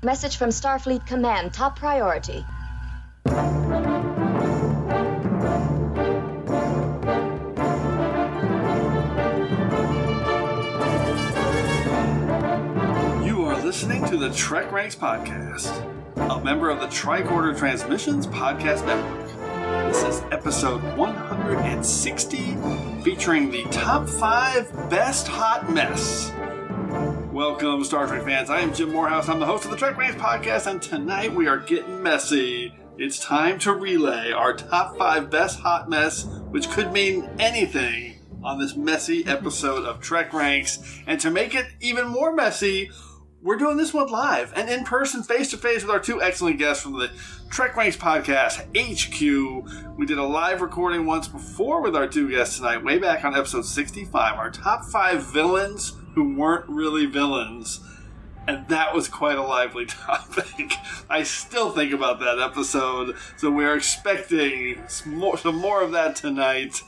Message from Starfleet Command, top priority. You are listening to the TrekRanks podcast, a member of the Tricorder Transmissions Podcast Network. This is episode 160, featuring the top 5 best hot mess. Welcome, Star Trek fans. I am Jim Moorhouse. I'm the host of the TrekRanks podcast, and tonight we are getting messy. It's time to relay our top 5 best hot mess, which could mean anything on this messy episode of TrekRanks. And to make it even more messy, we're doing this one live and in person, face-to-face with our two excellent guests from the TrekRanks podcast, HQ. We did a live recording once before with our two guests tonight, way back on episode 65, our top 5 villains who weren't really villains. And that was quite a lively topic. I still think about that episode, so we're expecting some more of that tonight.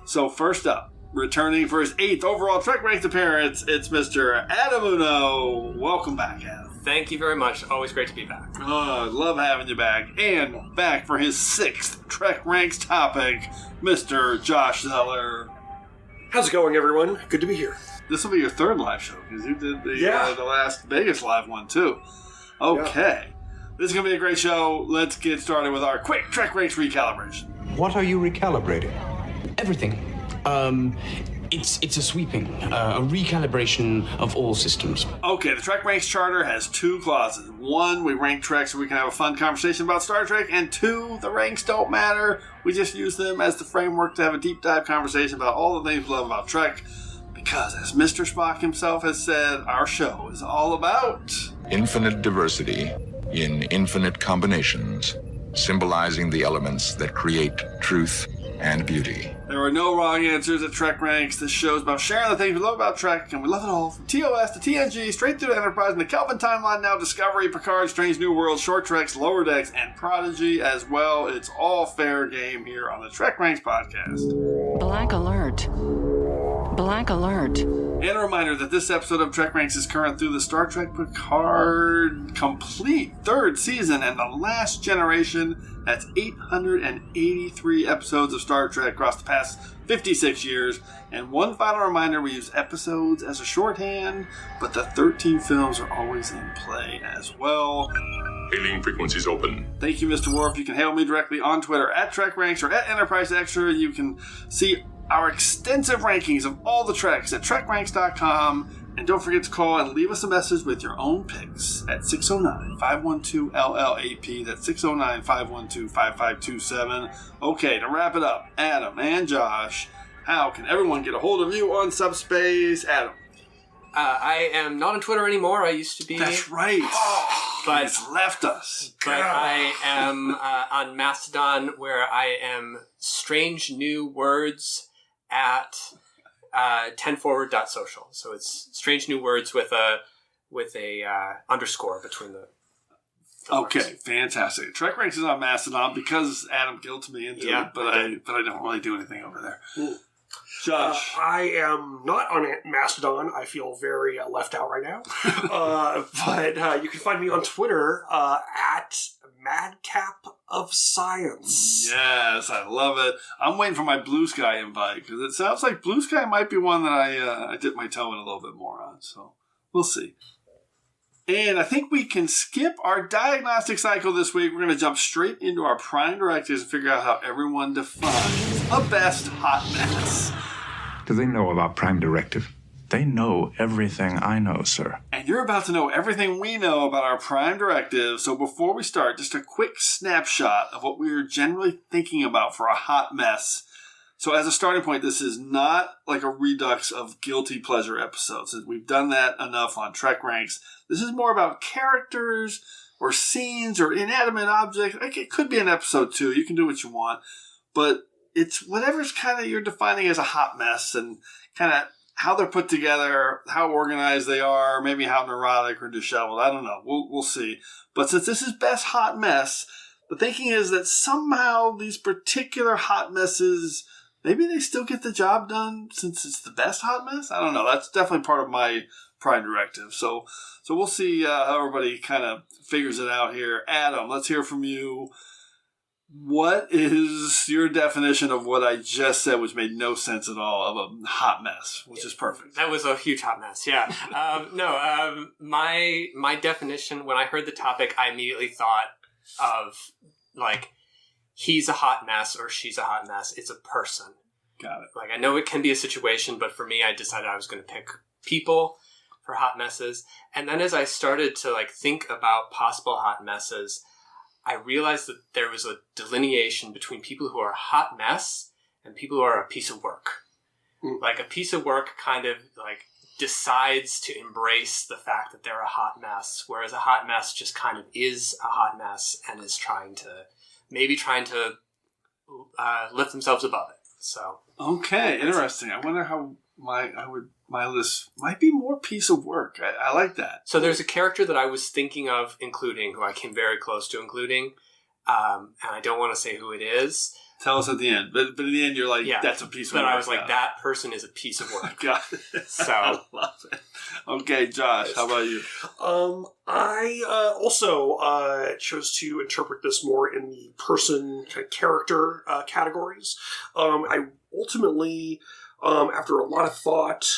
So first up, returning for his 8th overall TrekRanks appearance, it's Mr. Adam Hunault. Welcome back, Adam. Thank you very much. Always great to be back. Oh, love having you back. And back for his 6th TrekRanks topic, Mr. Josh Zeller. How's it going, everyone? Good to be here. This will be your 3rd live show, because you did the last Vegas live one, too. Okay. Yeah. This is going to be a great show. Let's get started with our quick TrekRanks recalibration. What are you recalibrating? Everything. It's a sweeping, a recalibration of all systems. Okay, the TrekRanks Charter has 2 clauses. 1, we rank Trek so we can have a fun conversation about Star Trek. And 2, the ranks don't matter. We just use them as the framework to have a deep dive conversation about all the things we love about Trek. Because, as Mr. Spock himself has said, our show is all about infinite diversity in infinite combinations, symbolizing the elements that create truth and beauty. There are no wrong answers at TrekRanks. This show is about sharing the things we love about Trek, and we love it all, from TOS to TNG, straight through to Enterprise, and the Kelvin timeline, now Discovery, Picard, Strange New Worlds, Short Treks, Lower Decks, and Prodigy as well. It's all fair game here on the TrekRanks podcast. Black alert. Black alert. And a reminder that this episode of TrekRanks is current through the Star Trek Picard complete 3rd season and the last generation. That's 883 episodes of Star Trek across the past 56 years. And one final reminder, we use episodes as a shorthand, but the 13 films are always in play as well. Hailing frequencies open. Thank you, Mr. Worf. You can hail me directly on Twitter at TrekRanks or at Enterprise Extra. You can see our extensive rankings of all the Treks at TrekRanks.com. And don't forget to call and leave us a message with your own picks at 609-512-LLAP. That's 609-512-5527. Okay, to wrap it up, Adam and Josh, how can everyone get a hold of you on Subspace? Adam. I am not on Twitter anymore. I used to be. That's right. But he's left us. But I am on Mastodon, where I am Strange New Words at 10forward.social. So it's Strange New Words with a underscore between the okay, words. Fantastic. TrekRanks is on Mastodon because Adam guilted me into it, but I don't really do anything over there. Ooh. Josh. I am not on Mastodon. I feel very left out right now. But you can find me on Twitter at Madcap of Science. Yes, I love it. I'm waiting for my Blue Sky invite because it sounds like Blue Sky might be one that I dip my toe in a little bit more on. So we'll see. And I think we can skip our diagnostic cycle this week. We're going to jump straight into our prime directives and figure out how everyone defines a best hot mess. Do they know about Prime Directive? They know everything I know, sir. And you're about to know everything we know about our prime directive. So before we start, just a quick snapshot of what we're generally thinking about for a hot mess. So as a starting point, this is not like a redux of guilty pleasure episodes. We've done that enough on TrekRanks. This is more about characters or scenes or inanimate objects. Like, it could be an episode too. You can do what you want. But it's whatever's kind of you're defining as a hot mess and kind of how they're put together, how organized they are, maybe how neurotic or disheveled. I don't know. We'll see. But since this is best hot mess, the thinking is that somehow these particular hot messes, maybe they still get the job done since it's the best hot mess. I don't know. That's definitely part of my Prime Directive. So we'll see how everybody kind of figures it out here. Adam, let's hear from you. What is your definition of what I just said, which made no sense at all, of a hot mess, which is perfect? That was a huge hot mess, yeah. My definition, when I heard the topic, I immediately thought of, like, he's a hot mess or she's a hot mess. It's a person. Got it. Like, I know it can be a situation, but for me, I decided I was going to pick people for hot messes. And then as I started to, like, think about possible hot messes, I realized that there was a delineation between people who are a hot mess and people who are a piece of work. Like, a piece of work kind of, like, decides to embrace the fact that they're a hot mess, whereas a hot mess just kind of is a hot mess and is trying to lift themselves above it. So okay, interesting. I wonder how my list might be more piece of work. I like that. So there's a character that I was thinking of including, who I came very close to including, and I don't want to say who it is. Tell us at the end. But in the end, you're like, that's a piece of work. But I was like, that person is a piece of work. Got it. So I love it. Okay, Josh, how about you? I also chose to interpret this more in the person kind of character categories. I ultimately, after a lot of thought,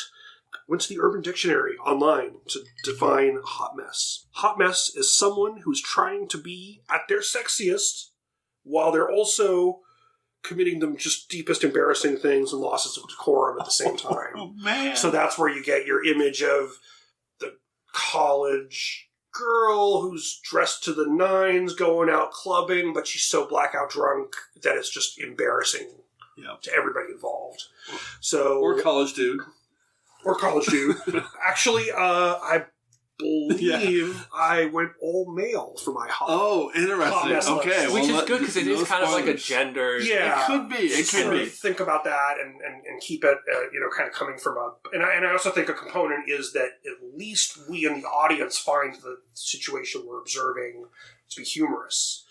went to the Urban Dictionary online to define hot mess. Hot mess is someone who's trying to be at their sexiest while they're also committing the just deepest embarrassing things and losses of decorum at the same time. Oh, man. So that's where you get your image of the college girl who's dressed to the nines going out clubbing, but she's so blackout drunk that it's just embarrassing to everybody involved. So Or college dude. Actually, I believe I went all male for my hot. Oh, interesting. Okay, which is good because it is kind of like a gender. Yeah, it could be. It could be. Think about that and keep it, kind of coming from a. And I also think a component is that at least we in the audience find the situation we're observing to be humorous.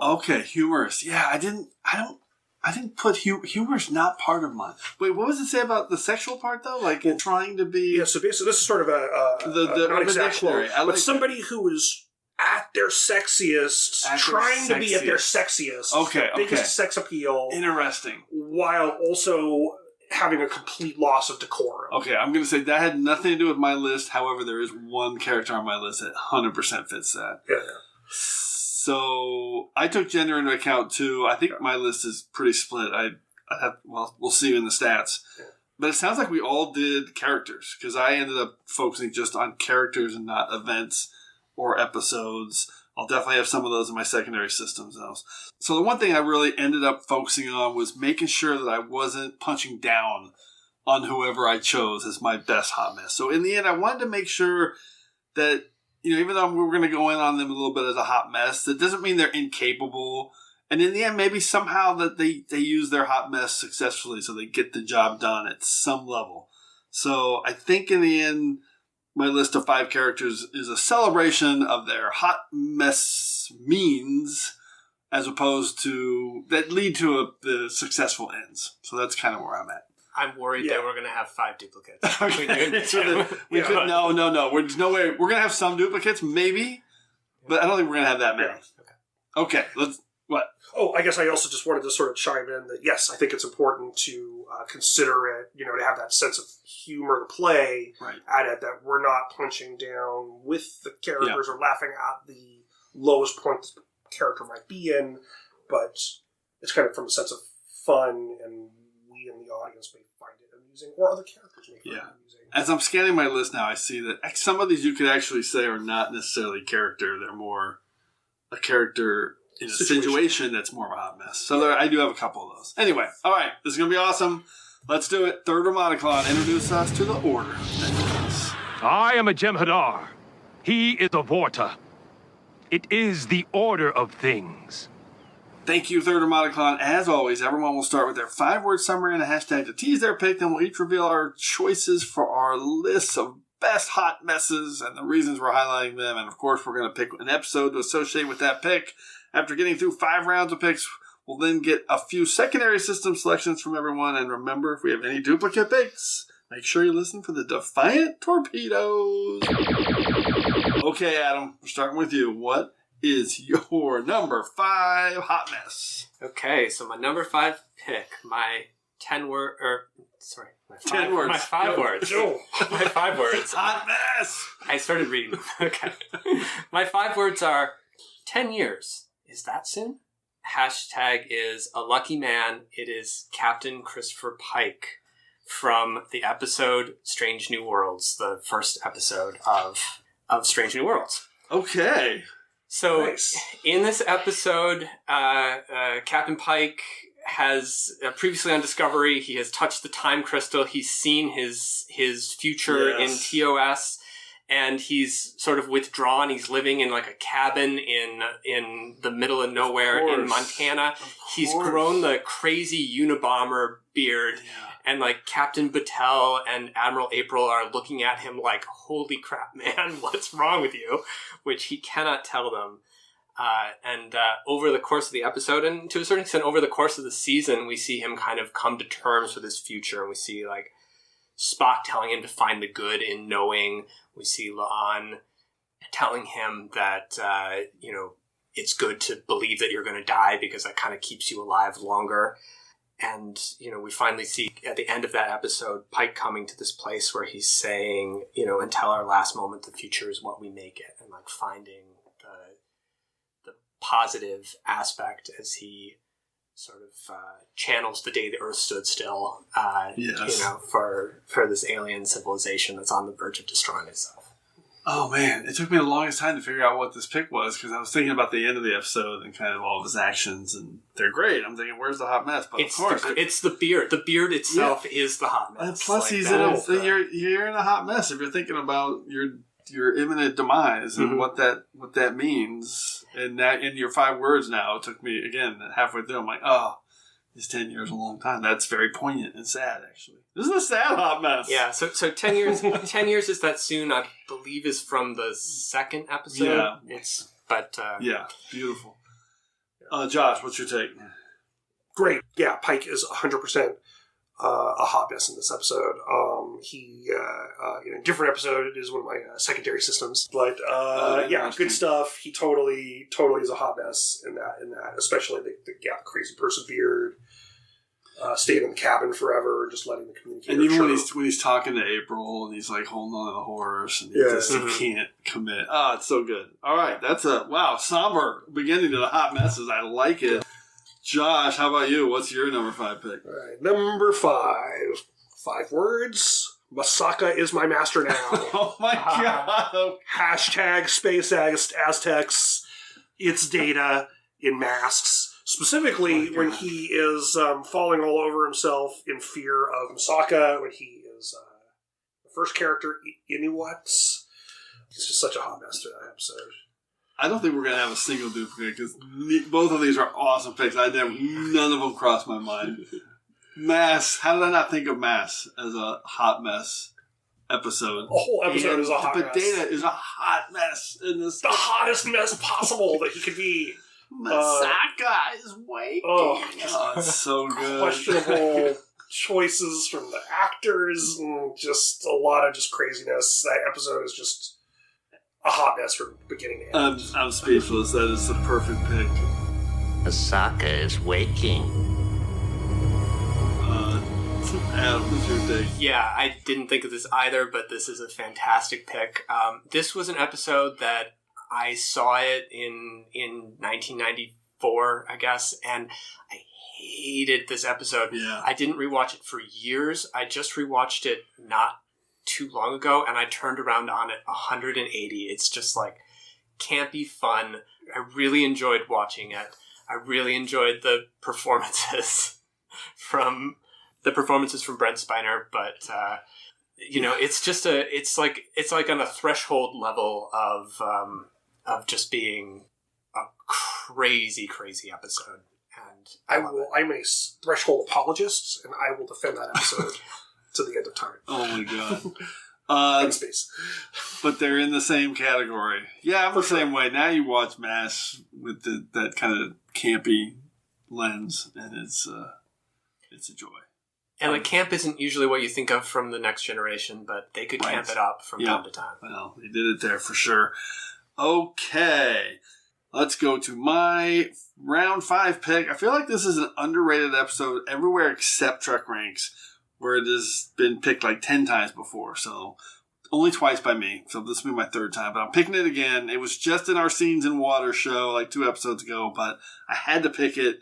Okay, humorous. Yeah, I didn't put humor's not part of mine. Wait, what was it say about the sexual part though? Like trying to be. Yeah, so basically, this is sort of the not exact quote, but like somebody who is at their sexiest, trying to be at their sexiest, biggest sex appeal. Interesting. While also having a complete loss of decorum. Okay, I'm going to say that had nothing to do with my list. However, there is one character on my list that 100% fits that. Yeah. So I took gender into account too. I think my list is pretty split. We'll see in the stats. But it sounds like we all did characters because I ended up focusing just on characters and not events or episodes. I'll definitely have some of those in my secondary systems though. So the one thing I really ended up focusing on was making sure that I wasn't punching down on whoever I chose as my best hot mess. So in the end, I wanted to make sure that, even though we're going to go in on them a little bit as a hot mess, that doesn't mean they're incapable. And in the end, maybe somehow that they use their hot mess successfully so they get the job done at some level. So I think in the end, my list of 5 characters is a celebration of their hot mess means as opposed to that lead to the successful ends. So that's kind of where I'm at. I'm worried that we're going to have 5 duplicates. Between you and Tim. No. There's no way. We're going to have some duplicates, maybe, but I don't think we're going to have that many. Okay. What? Oh, I guess I also just wanted to sort of chime in that, yes, I think it's important to consider it, to have that sense of humor to play at it, that we're not punching down with the characters or laughing at the lowest point the character might be in, but it's kind of from a sense of fun, and we in the audience may find it amusing, or other characters may find it amusing. As I'm scanning my list now, I see that some of these you could actually say are not necessarily character. They're more a character in a situation that's more of a hot mess. So I do have a couple of those. Anyway, all right, this is going to be awesome. Let's do it. Third Romaniclon, introduce us to the Order of Things. I am a Jem'Hadar. He is a Vorta. It is the Order of Things. Thank you, Third Romaniclon. As always, everyone will start with their 5-word summary and a hashtag to tease their pick, then we'll each reveal our choices for our lists of best hot messes and the reasons we're highlighting them. And of course, we're going to pick an episode to associate with that pick. After getting through 5 rounds of picks, we'll then get a few secondary system selections from everyone. And remember, if we have any duplicate picks, Make sure you listen for the Defiant Torpedoes. Okay, Adam, we're starting with you. What is your number 5 hot mess? Okay, so my number 5 pick, my 10 word, my 10 words. My 5 words. My 5 words. Hot mess! I started reading. Okay. My 5 words are 10 years. Is that soon? Hashtag is a lucky man. It is Captain Christopher Pike from the episode Strange New Worlds, the first episode of Strange New Worlds. Okay. So nice. In this episode, Captain Pike has previously on Discovery, he has touched the time crystal. He's seen his future in TOS, and he's sort of withdrawn. He's living in like a cabin in the middle of nowhere in Montana. He's grown the crazy Unabomber beard. Yeah. And like Captain Battelle and Admiral April are looking at him like, holy crap, man, what's wrong with you? Which he cannot tell them. And over the course of the episode, and to a certain extent over the course of the season, we see him kind of come to terms with his future. And we see like Spock telling him to find the good in knowing. We see La'an telling him that, it's good to believe that you're going to die because that kind of keeps you alive longer. And, we finally see at the end of that episode, Pike coming to this place where he's saying, until our last moment, the future is what we make it. And like finding the positive aspect as he sort of channels the day the Earth stood still, for this alien civilization that's on the verge of destroying itself. Oh, man. It took me the longest time to figure out what this pick was because I was thinking about the end of the episode and kind of all of his actions, and they're great. I'm thinking, where's the hot mess? But of course, it's the beard. The beard itself is the hot mess. And plus, he's you're in a hot mess if you're thinking about your imminent demise and what that means. And that in your 5 words now, it took me again halfway through. I'm like, oh, is 10 years a long time? That's very poignant and sad, actually. This is a sad hot mess. Yeah, so 10 years 10 years is that soon, I believe, is from the second episode. Yeah. Yeah, beautiful. Josh, what's your take? Great. Yeah, Pike is 100% a hot mess in this episode. He in a different episode is one of my secondary systems, but good stuff. He totally is a hot mess in that, especially the crazy person beard, staying in the cabin forever, just letting the communicator. And even when he's talking to April and he's like holding on to the horse and he can't commit. Oh, it's so good. All right, that's a somber beginning to the hot messes. I like it. Josh, how about you? What's your number 5 pick? All right, number 5. 5 words. Masaka is my master now. Oh my God. Hashtag Space Aztecs. It's Data in masks. Specifically when he is falling all over himself in fear of Masaka, when he is the first character, Inuits. He's just such a hot mess to that episode. I don't think we're going to have a single duplicate because both of these are awesome picks. None of them crossed my mind. Mass. How did I not think of Mass as a hot mess episode? The whole episode is a hot mess. But Data is a hot mess in this. The hottest mess possible that he could be. Masaka is waking. Oh, it's so good. Questionable choices from the actors and just a lot of just craziness. That episode is just a hot mess from beginning to end. I'm speechless. That is the perfect pick. Masaka is waking. Adam, what's your take? Yeah, I didn't think of this either, but this is a fantastic pick. This was an episode that I saw it in 1994, I guess, and I hated this episode. Yeah. I didn't rewatch it for years. I just rewatched it not too long ago, and I turned around on it 180. It's just like campy fun. I really enjoyed watching it. I really enjoyed the performances from Brent Spiner, but it's like on a threshold level of just being a crazy episode. And I'm a threshold apologist, and I will defend that episode to the end of time. Oh my God. In space. But they're in the same category. Yeah, I'm the same way. Now you watch Mass with that kind of campy lens, and it's a joy. And the camp isn't usually what you think of from the Next Generation, but they could camp it up from time to time. Well, they did it there for sure. Okay. Let's go to my round 5 pick. I feel like this is an underrated episode everywhere except TrekRanks, where it has been picked like 10 times before. So only twice by me. So this will be my 3rd time. But I'm picking it again. It was just in our Scenes in Water show like 2 episodes ago, but I had to pick it.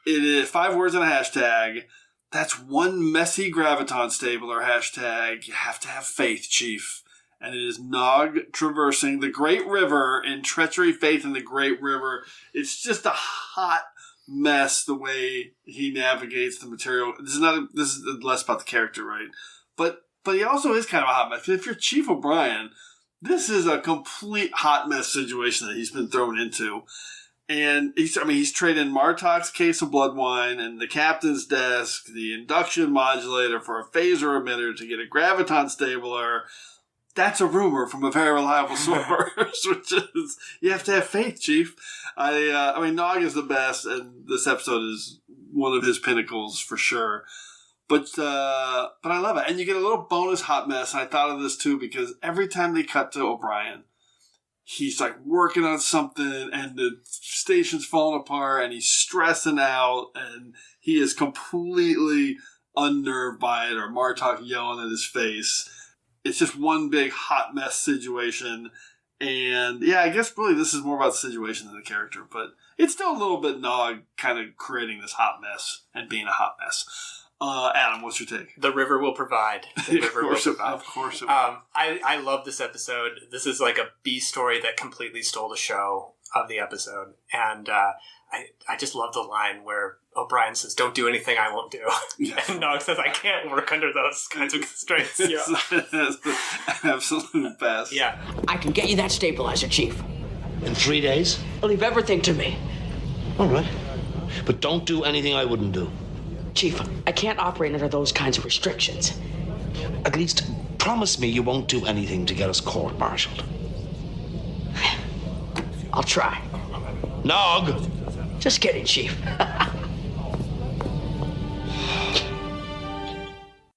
It is 5 words and a hashtag. That's one messy graviton stabler hashtag. You have to have faith, Chief. And it is Nog traversing the Great River in Treachery, Faith in the Great River. It's just a hot mess the way he navigates the material. This is less about the character, right? But he also is kind of a hot mess. If you're Chief O'Brien, this is a complete hot mess situation that he's been thrown into. And he's trading Martok's case of blood wine and the captain's desk, the induction modulator for a phaser emitter to get a graviton stabler. That's a rumor from a very reliable source, which is, you have to have faith, Chief. Nog is the best, and this episode is one of his pinnacles for sure. But I love it. And you get a little bonus hot mess. And I thought of this too, because every time they cut to O'Brien, he's like working on something and the station's falling apart and he's stressing out and he is completely unnerved by it, or Martok yelling at his face. It's just one big hot mess situation. And yeah, I guess really this is more about the situation than the character, but it's still a little bit Nog kind of creating this hot mess and being a hot mess. Adam, what's your take? The river will provide. The river will provide. Of course it will. I love this episode. This is like a B story that completely stole the show of the episode. And I just love the line where O'Brien says, "Don't do anything I won't do." Yeah. And Nog says, "I can't work under those kinds of constraints." Yeah. It's the absolute best. Yeah. I can get you that stabilizer, Chief. In 3 days? Leave everything to me. All right. But don't do anything I wouldn't do. Chief, I can't operate under those kinds of restrictions. At least promise me you won't do anything to get us court-martialed. I'll try. Nog! Just kidding, Chief.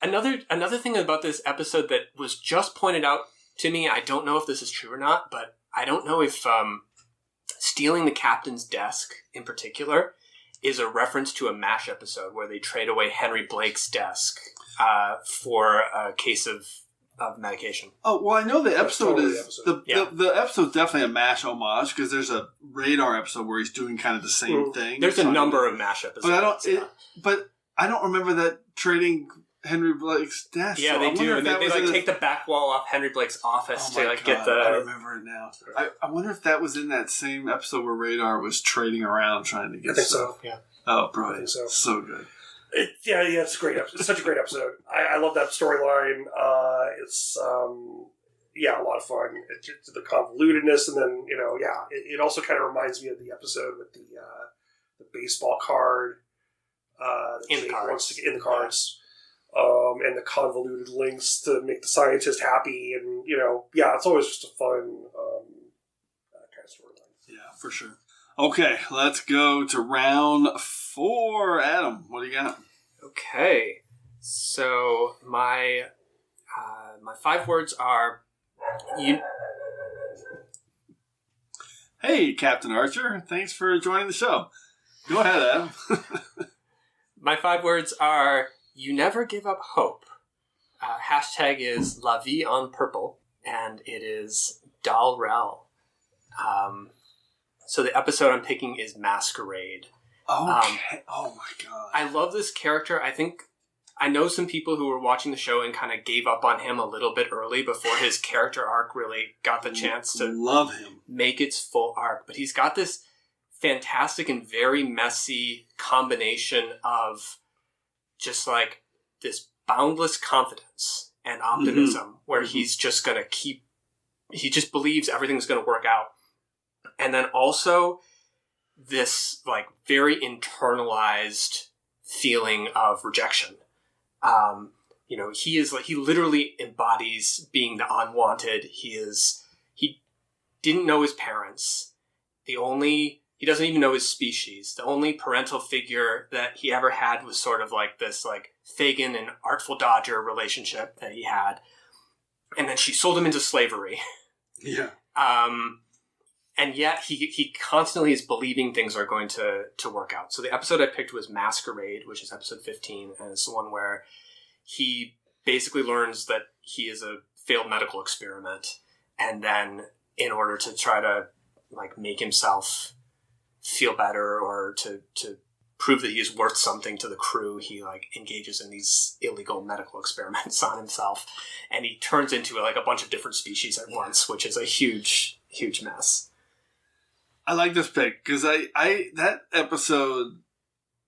Another thing about this episode that was just pointed out to me, I don't know if this is true or not, but I don't know if stealing the captain's desk in particular is a reference to a MASH episode where they trade away Henry Blake's desk for a case of medication. Oh, well, I know the episode the episode's definitely a MASH homage, because there's a Radar episode where he's doing kind of the same thing. There's a number of MASH episodes. But I don't remember that trading Henry Blake's desk. Yeah, so they do. And they take the back wall off Henry Blake's office to get the... I remember it now. I wonder if that was in that same episode where Radar was trading around trying to get stuff. So. Yeah. Oh, brilliant. So good. It's a great episode. It's such a great episode. I love that storyline. It's a lot of fun. It's the convolutedness, and then it also kind of reminds me of the episode with the baseball card in the cards, and the convoluted links to make the scientist happy, and it's always just a fun kind of storyline. Yeah, for sure. Okay, let's go to round 4. Adam, what do you got? Okay, so my 5 words are... Hey, Captain Archer. Thanks for joining the show. Go ahead, Adam. My 5 words are, you never give up hope. Hashtag is La Vie en Purple, and it is Dal Rel. So the episode I'm picking is Masquerade. Okay. Oh my god. I love this character. I know some people who were watching the show and kind of gave up on him a little bit early before his character arc really got the chance to love him, make its full arc. But he's got this fantastic and very messy combination of just like this boundless confidence and optimism where he's just going to he just believes everything's going to work out. And then also this like very internalized feeling of rejection. He literally embodies being the unwanted. He didn't know his parents. The only He doesn't even know his species. The only parental figure that he ever had was sort of like this like Fagin and Artful Dodger relationship that he had. And then she sold him into slavery. Yeah. And yet he constantly is believing things are going to work out. So the episode I picked was Masquerade, which is episode 15. And it's the one where he basically learns that he is a failed medical experiment. And then in order to try to like make himself feel better or to prove that he is worth something to the crew, he like engages in these illegal medical experiments on himself, and he turns into like a bunch of different species at once, which is a huge mess. I like this pick because I that episode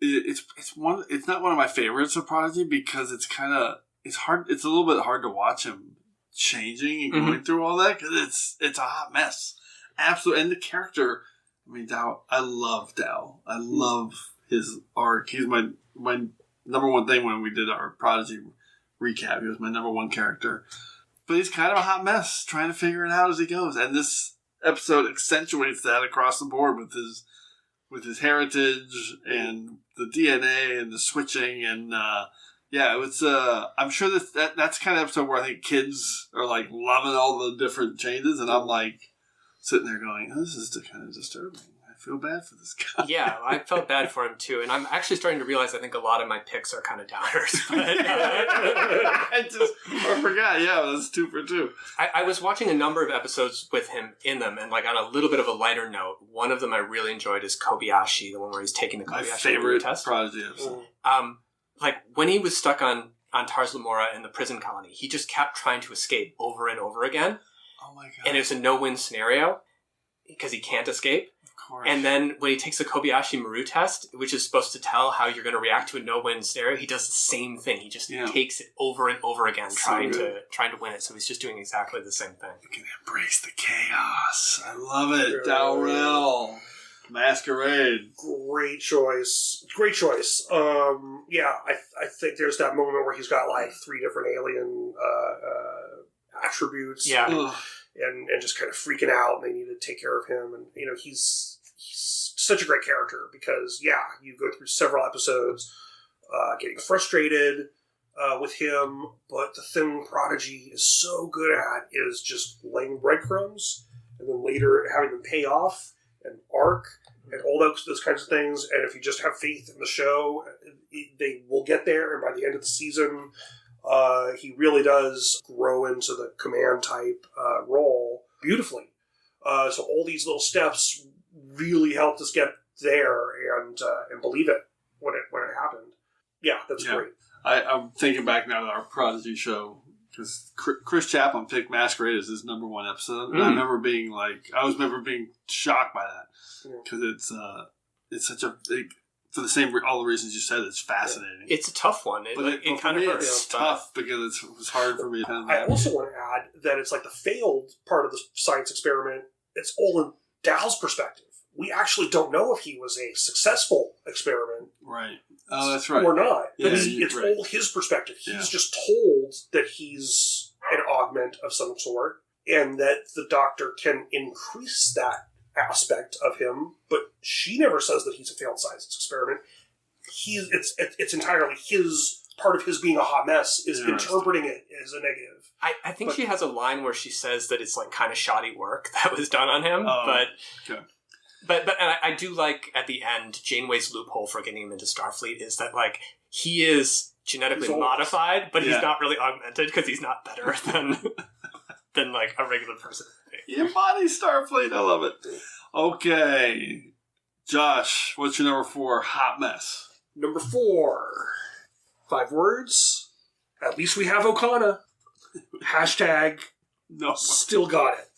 it's not one of my favorites of Prodigy because it's hard. It's a little bit hard to watch him changing and going through all that because it's a hot mess. Absolutely, and the character. I mean, Dow. I love Dow. I love his arc. He's my number one thing when we did our Prodigy recap. He was my number one character. But he's kind of a hot mess, trying to figure it out as he goes. And this episode accentuates that across the board with his heritage and the DNA and the switching and it's I'm sure that's the kind of episode where I think kids are like loving all the different changes, and I'm like sitting there going, oh, this is kind of disturbing. I feel bad for this guy. Yeah, I felt bad for him too, and I'm actually starting to realize I think a lot of my picks are kind of downers. But, I forgot. Yeah, that's 2 for 2. I was watching a number of episodes with him in them, and like on a little bit of a lighter note, one of them I really enjoyed is Kobayashi, the one where he's taking the Kobayashi. My favorite test. Prodigy episode. Like when he was stuck on Tars Lamora in the prison colony, he just kept trying to escape over and over again. Oh my god! And it was a no-win scenario because he can't escape. And then when he takes the Kobayashi Maru test, which is supposed to tell how you're going to react to a no-win scenario, he does the same thing. He just takes it over and over again, trying to win it. So he's just doing exactly the same thing. You can embrace the chaos. I love it. Dalrymple. Masquerade. Great choice. I think there's that moment where he's got like 3 different alien attributes. Yeah. And just kind of freaking out, and they need to take care of him. And, you know, he's such a great character because, you go through several episodes getting frustrated with him, but the thing Prodigy is so good at is just laying breadcrumbs and then later having them pay off and arc and all those kinds of things. And if you just have faith in the show, they will get there. And by the end of the season, he really does grow into the command type role beautifully. So all these little steps really helped us get there and believe it when it happened. Yeah, that's great. I'm thinking back now to our Prodigy show because Chris Chaplin picked Masquerade as his number 1 episode, and I remember being shocked by that because it's such a big. For all the reasons you said, it's fascinating. It's a tough one. It kind of hurts. It's tough because it was hard for me. I also want to add that it's like the failed part of the science experiment. It's all in Dow's perspective. We actually don't know if he was a successful experiment. Right. Oh, that's right. Or not. Yeah, it's all his perspective. He's just told that he's an augment of some sort and that the doctor can increase that aspect of him, but she never says that he's a failed science experiment. It's entirely his part of his being a hot mess is interpreting it as a negative. I think she has a line where she says that it's like kind of shoddy work that was done on him, but I do like at the end Janeway's loophole for getting him into Starfleet is that like he is genetically modified, but he's not really augmented because he's not better than like a regular person. He embodies Starfleet. I love it. Okay. Josh, what's your number 4 hot mess? Number 4. 5 words. At least we have Okana. Hashtag still got it.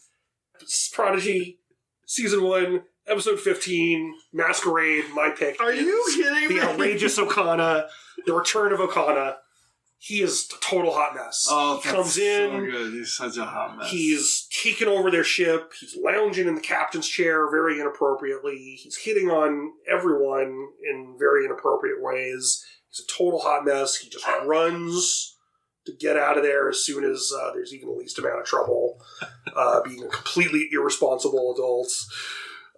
Prodigy, Season 1, Episode 15, Masquerade, my pick. Are you kidding me? The outrageous Okana, the return of Okana. He is a total hot mess. Oh, he comes in. So good. He's such a hot mess. He's taken over their ship. He's lounging in the captain's chair very inappropriately. He's hitting on everyone in very inappropriate ways. He's a total hot mess. He just runs to get out of there as soon as there's even the least amount of trouble. Being a completely irresponsible adult.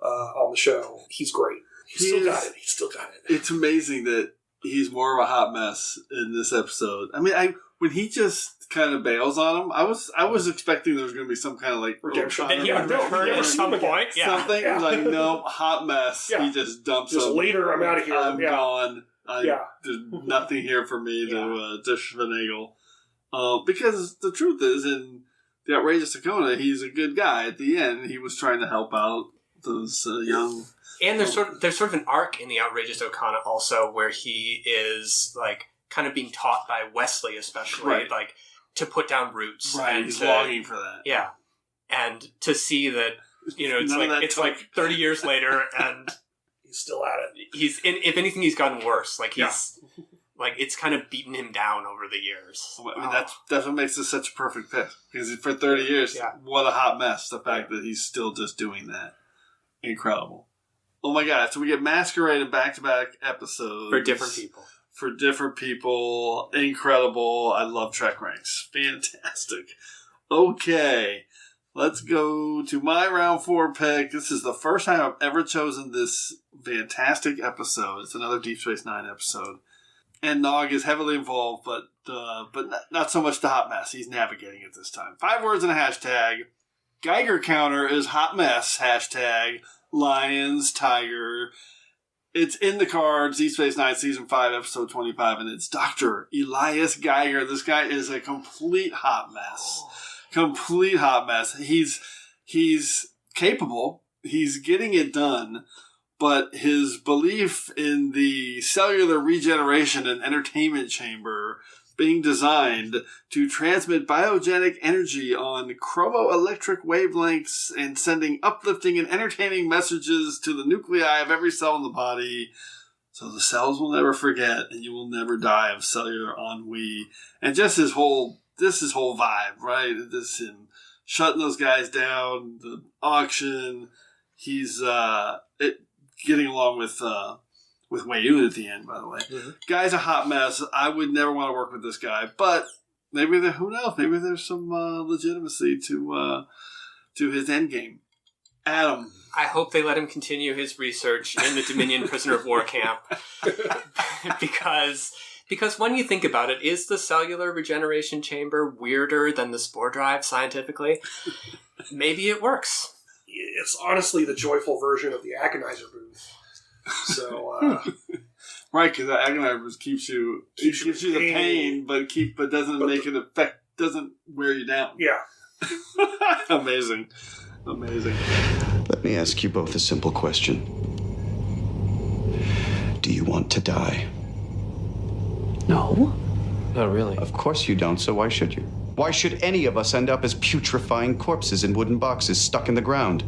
on the show. He's great. He's still got it. It's amazing that he's more of a hot mess in this episode. I mean, when he just kind of bails on him, I was expecting there was going to be some kind of like redemption. He would return at some point. Yeah. Something like, no, hot mess. Yeah. He just dumps him. Later, I'm out of here. I'm gone. There's nothing here for me to finagle. Because the truth is, in the Outrageous Tacoma, he's a good guy. At the end, he was trying to help out those young. And there's sort of an arc in the Outrageous O'Connor also where he is like kind of being taught by Wesley, especially like to put down roots. Right, and he's longing for that. Yeah, and to see that it's like 30 years later and he's still at it. If anything, he's gotten worse. Like he's like it's kind of beaten him down over the years. I mean, that's what makes this such a perfect pick because for 30 years, what a hot mess. The fact that he's still just doing that, incredible. Oh my God. So we get masqueraded back-to-back episodes. For different people. Incredible. I love TrekRanks. Fantastic. Okay. Let's go to my round 4 pick. This is the first time I've ever chosen this fantastic episode. It's another Deep Space Nine episode. And Nog is heavily involved, but not so much the hot mess. He's navigating it this time. 5 words and a hashtag. Geiger counter is hot mess. Hashtag. Lions, Tiger. It's in the cards, Deep Space Nine, Season 5, Episode 25, and it's Dr. Elias Geiger. This guy is a complete hot mess. Complete hot mess. He's capable. He's getting it done. But his belief in the cellular regeneration and entertainment chamber being designed to transmit biogenic energy on chromoelectric wavelengths and sending uplifting and entertaining messages to the nuclei of every cell in the body so the cells will never forget and you will never die of cellular ennui. And just his whole vibe, right? This him shutting those guys down, the auction. He's getting along with Wei-Yun at the end, by the way. Mm-hmm. Guy's a hot mess. I would never want to work with this guy, but maybe who knows? Maybe there's some legitimacy to his endgame. Adam. I hope they let him continue his research in the Dominion prisoner of war camp. because when you think about it, is the cellular regeneration chamber weirder than the spore drive scientifically? Maybe it works. It's honestly the joyful version of the agonizer booth. So, right, because the agonizer gives you the pain, but doesn't make it affect, doesn't wear you down. Yeah. Amazing. Let me ask you both a simple question. Do you want to die? No. Not really. Of course you don't, so why should you? Why should any of us end up as putrefying corpses in wooden boxes stuck in the ground?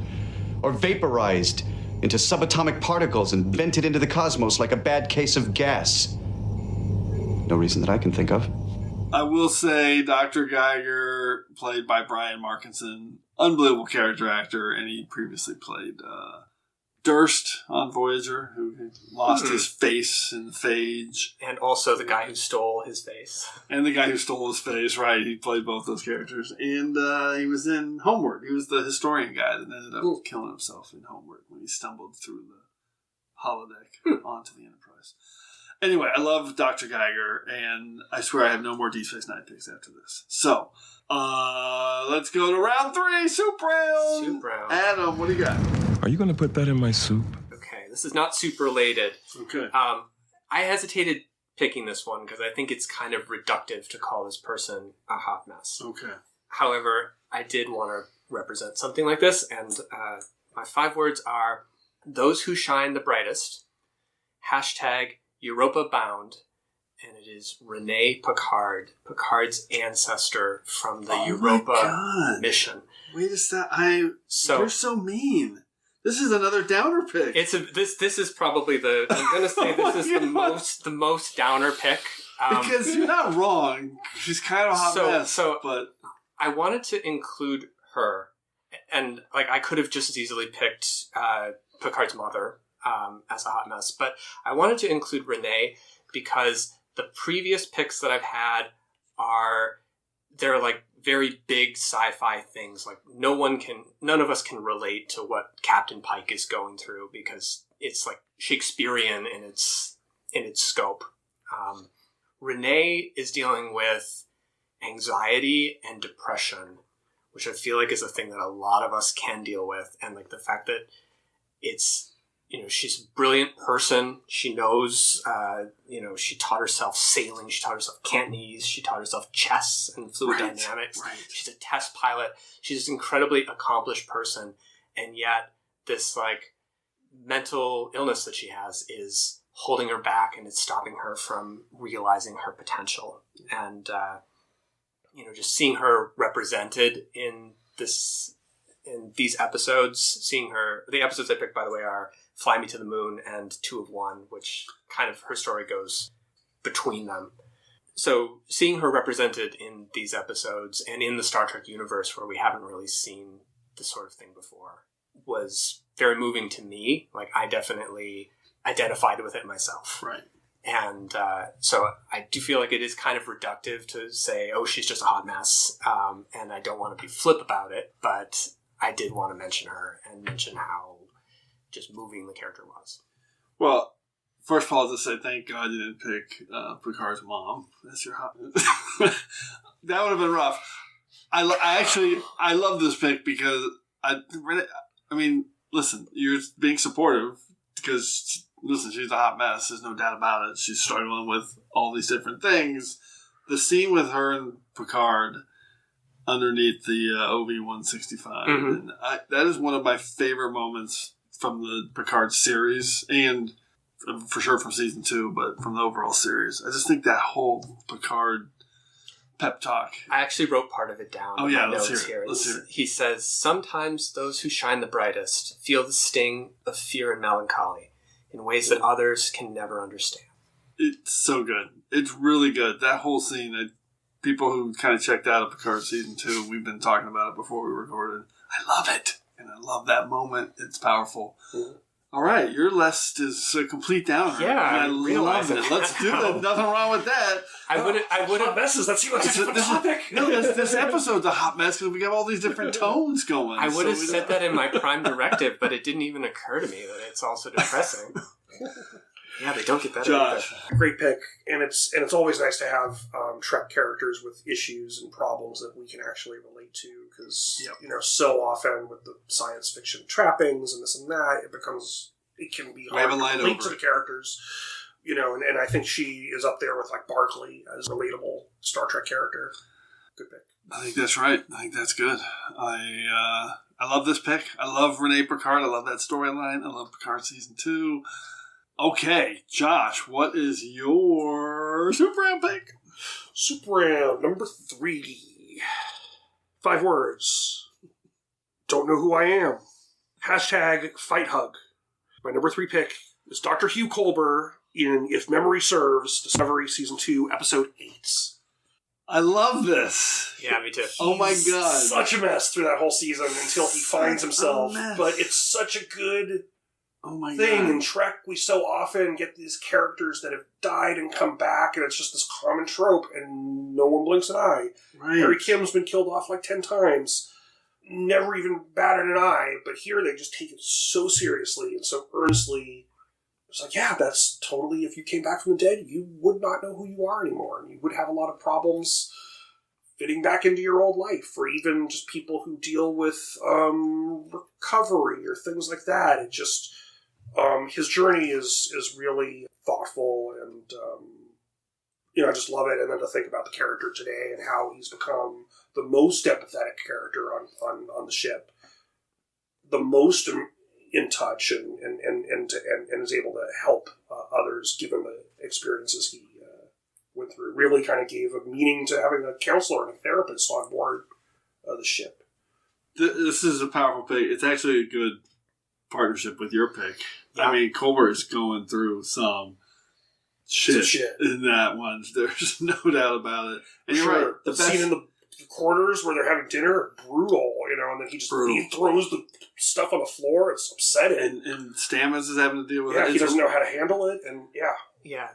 Or vaporized into subatomic particles and vented into the cosmos like a bad case of gas? No reason that I can think of. I will say Dr. Geiger, played by Brian Markinson, unbelievable character actor, and he previously played Durst on Voyager, who lost his face in Phage. And also the guy who stole his face. Right. He played both those characters. And he was in Homeward. He was the historian guy that ended up killing himself in Homeward when he stumbled through the holodeck onto the Enterprise. Anyway, I love Dr. Geiger, and I swear I have no more Deep Space Nine picks after this. So, let's go to round 3, Soup Round. Adam, what do you got? Are you going to put that in my soup? Okay, this is not soup related. Okay. I hesitated picking this one because I think it's kind of reductive to call this person a hot mess. Okay. However, I did want to represent something like this, and my 5 words are those who shine the brightest, hashtag Europa Bound, and it is Rene Picard, Picard's ancestor from the Europa mission. Wait a second. You're so mean. This is another downer pick. This is probably I'm going to say this is the most downer pick. Because you're not wrong. She's kind of a hot mess. But I wanted to include her, and I could have just as easily picked Picard's mother as a hot mess, but I wanted to include Renee because the previous picks that I've had they're very big sci-fi things. Like none of us can relate to what Captain Pike is going through because it's like Shakespearean in its scope. Renee is dealing with anxiety and depression, which I feel like is a thing that a lot of us can deal with. And like the fact that it's, she's a brilliant person. She knows, she taught herself sailing. She taught herself Cantonese. She taught herself chess and fluid dynamics. Right. She's a test pilot. She's an incredibly accomplished person. And yet this like mental illness that she has is holding her back, and it's stopping her from realizing her potential. And, just seeing her represented in these episodes, seeing her, the episodes I picked, by the way, are Fly Me to the Moon and 2 of 1, which kind of her story goes between them. So seeing her represented in these episodes and in the Star Trek universe where we haven't really seen this sort of thing before was very moving to me. Like I definitely identified with it myself. Right. And so I do feel like it is kind of reductive to say, oh, she's just a hot mess. And I don't want to be flip about it, but I did want to mention her and mention how just moving the character was. Well, first of all, I'll just say thank God you didn't pick Picard's mom. That's your hot mess. That would have been rough. I love this pick because listen, you're being supportive because, listen, she's a hot mess. There's no doubt about it. She's struggling with all these different things. The scene with her and Picard underneath the OV-165, and that is one of my favorite moments from the Picard series, and for sure from season 2, but from the overall series. I just think that whole Picard pep talk. I actually wrote part of it down. Oh yeah, let's hear it. He says, sometimes those who shine the brightest feel the sting of fear and melancholy in ways that others can never understand. It's so good. It's really good. That whole scene, people who kind of checked out of Picard season 2, we've been talking about it before we recorded. I love it. And I love that moment. It's powerful. Mm-hmm. All right, your list is a complete downer. Yeah, I love it. Let's do it. Nothing wrong with that. I would have messes. That's a topic. This episode's a hot mess because we have all these different tones going. I would have said that in my prime directive, but it didn't even occur to me that it's also depressing. Yeah, they don't get better. Josh, great pick, and it's always nice to have Trek characters with issues and problems that we can actually relate to, because so often with the science fiction trappings and this and that, it can be hard to relate to the characters. And I think she is up there with like Barclay as a relatable Star Trek character. Good pick. I think that's right. I think that's good. I love this pick. I love Renee Picard. I love that storyline. I love Picard season 2. Okay, Josh, what is your Super Round pick? Super Round number 3. 5 words. Don't know who I am. # fight hug. My number 3 pick is Dr. Hugh Culber in If Memory Serves, Discovery Season 2, Episode 8. I love this. Yeah, me too. Oh my God. Such a mess through that whole season until he finds himself. But it's such a good thing. In Trek, we so often get these characters that have died and come back, and it's just this common trope, and no one blinks an eye. Right. Harry Kim's been killed off like 10 times. Never even batted an eye, but here they just take it so seriously and so earnestly. It's like, yeah, that's totally, if you came back from the dead, you would not know who you are anymore, and you would have a lot of problems fitting back into your old life, or even just people who deal with recovery or things like that. It just, his journey is really thoughtful, and I just love it. And then to think about the character today and how he's become the most empathetic character on the ship, the most in touch, and is able to help others given the experiences he went through. Really kind of gave a meaning to having a counselor and a therapist on board the ship. This is a powerful pick. It's actually a good partnership with your pick. Yeah. I mean, Culber is going through some shit in that one. There's no doubt about it. And you're right. The scene in the quarters where they're having dinner, brutal, and then he throws the stuff on the floor. It's upsetting. And Stamets is having to deal with it. Yeah, he doesn't know how to handle it, and Yeah.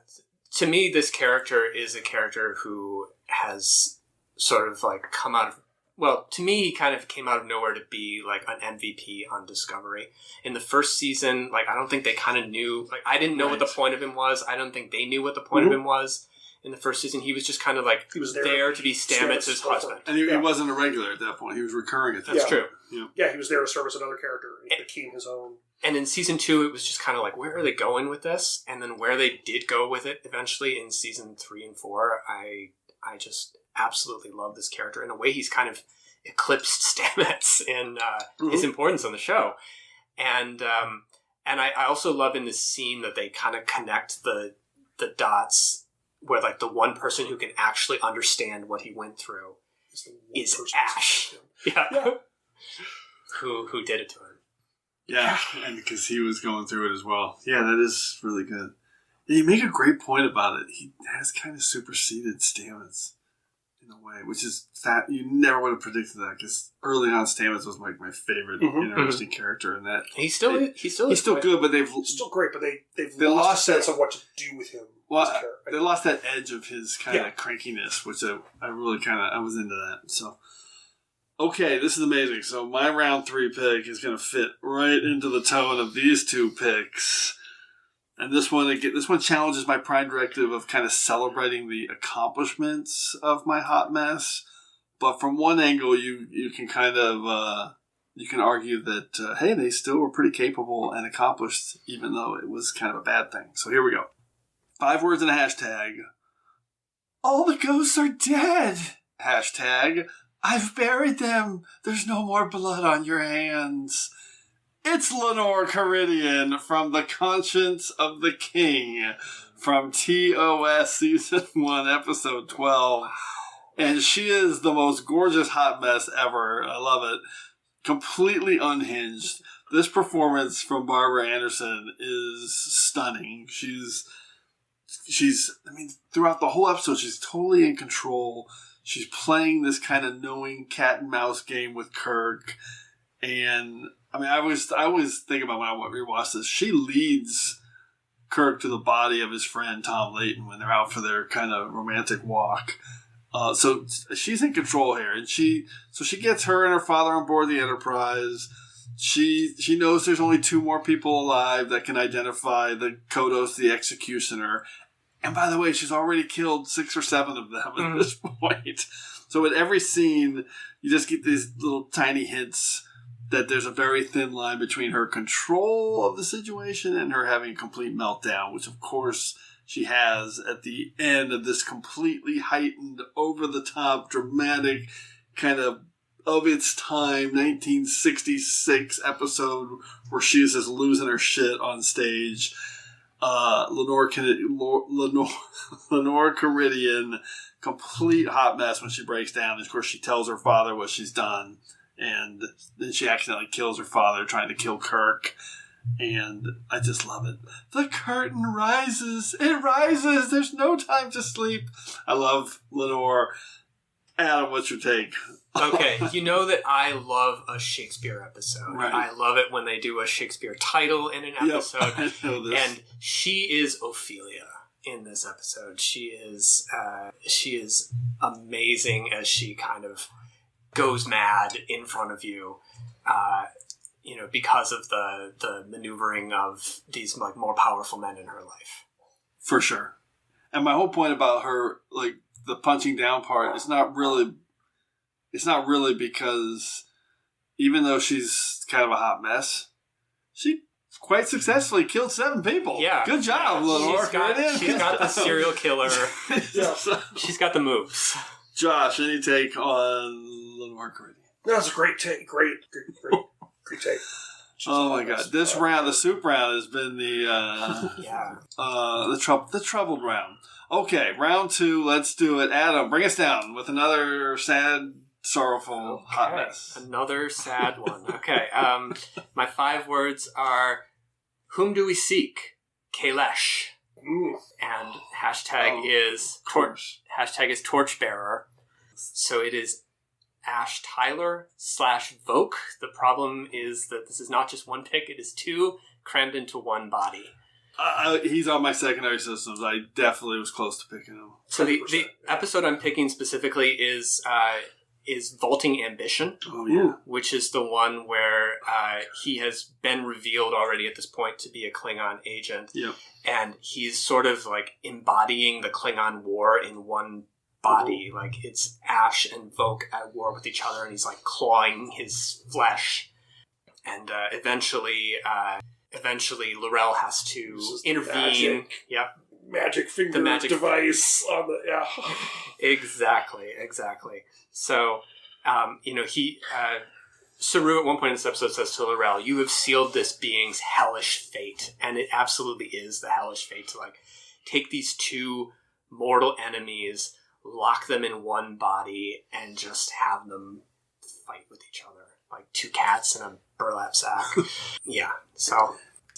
To me, this character is a character who has sort of like come out of well, to me, he kind of came out of nowhere to be like an MVP on Discovery. In the first season, like, I don't think they kind of knew, like, I didn't know what the point of him was. I don't think they knew what the point of him was. In the first season, he was just kind of like he was there to be Stamets' husband. And he wasn't a regular at that point. He was recurring at that That's point. true. Yeah, he was there to service another character. He became his own. And in season 2, it was just kind of like, where are they going with this? And then where they did go with it eventually in season 3 and 4, I just absolutely love this character. In a way, he's kind of eclipsed Stamets in his importance on the show. And I also love in this scene that they kind of connect the dots where, like, the one person who can actually understand what he went through is Ash. Yeah. Who did it to him. Yeah, and because he was going through it as well. Yeah, that is really good. And you make a great point about it. He has kind of superseded Stamets in a way, which is fat. You never would have predicted that, because early on Stamets was like my favorite interesting character in that. He's still good, but they've still great, but they've lost a sense of what to do with him. Well, they lost that edge of his kind of crankiness, which I really I was into that. So, okay, this is amazing. So my round 3 pick is going to fit right into the tone of these 2 picks. And this one challenges my prime directive of kind of celebrating the accomplishments of my hot mess. But from one angle, you can kind of you can argue that hey, they still were pretty capable and accomplished, even though it was kind of a bad thing. So here we go. 5 words and a hashtag. All the ghosts are dead. Hashtag. I've buried them. There's no more blood on your hands. It's Lenore Caridian from The Conscience of the King from TOS Season 1, Episode 12. And she is the most gorgeous hot mess ever. I love it. Completely unhinged. This performance from Barbara Anderson is stunning. She's throughout the whole episode, she's totally in control. She's playing this kind of knowing cat and mouse game with Kirk. And I always think about when I rewatch this, she leads Kirk to the body of his friend Tom Layton when they're out for their kind of romantic walk. So she's in control here, and she gets her and her father on board the Enterprise. She knows there's only 2 more people alive that can identify the Kodos, the Executioner. And by the way, she's already killed 6 or 7 of them at this point. So at every scene, you just get these little tiny hints that there's a very thin line between her control of the situation and her having a complete meltdown, which of course she has at the end of this completely heightened, over-the-top, dramatic, kind of its time 1966 episode where she's just losing her shit on stage. Lenore Caridian, complete hot mess when she breaks down. And of course, she tells her father what she's done, and then she accidentally kills her father trying to kill Kirk. And I just love it. The curtain rises. It rises. There's no time to sleep. I love Lenore. Adam, what's your take? Okay, you know that I love a Shakespeare episode. Right. I love it when they do a Shakespeare title in an episode. Yep, I know this. And she is Ophelia in this episode. She is amazing as she kind of goes mad in front of you, because of the maneuvering of these like more powerful men in her life. For sure. And my whole point about her, like the punching down part, it's not really because even though she's kind of a hot mess, she quite successfully killed 7 people. Yeah. Good job, Lenore. She's got the serial killer. She's got the moves. Josh, any take on Lenore Caridian? That was a great take. Great take. Oh my god! This round, the soup round, has been the troubled round. Okay, round 2. Let's do it. Adam, bring us down with another sad, sorrowful hot mess. Another sad one. Okay. My 5 words are: whom do we seek? Kailesh. And hashtag is torchbearer. So it is Ash Tyler / Voke. The problem is that this is not just one pick, it is 2 crammed into one body. He's on my secondary systems. I definitely was close to picking him. 100%. So the episode I'm picking specifically is is Vaulting Ambition. Oh, yeah. Which is the one where he has been revealed already at this point to be a Klingon agent. Yep. And he's sort of like embodying the Klingon war in one body. Like it's Ash and Voq at war with each other, and he's like clawing his flesh. And eventually L'Rell has to intervene. Magic finger device on the Exactly. So, Saru at one point in this episode says to L'Rell, "You have sealed this being's hellish fate," and it absolutely is the hellish fate to like take these two mortal enemies, lock them in one body, and just have them fight with each other like two cats in a burlap sack. Yeah. So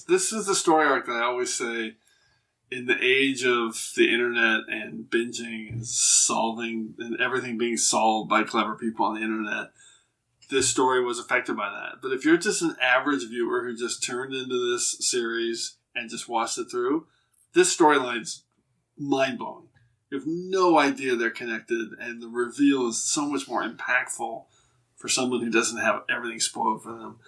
this is the story arc that I always say. In the age of the internet and binging and solving and everything being solved by clever people on the internet, this story was affected by that. But if you're just an average viewer who just turned into this series and just watched it through, this storyline's mind-blowing. You have no idea they're connected, and the reveal is so much more impactful for someone who doesn't have everything spoiled for them.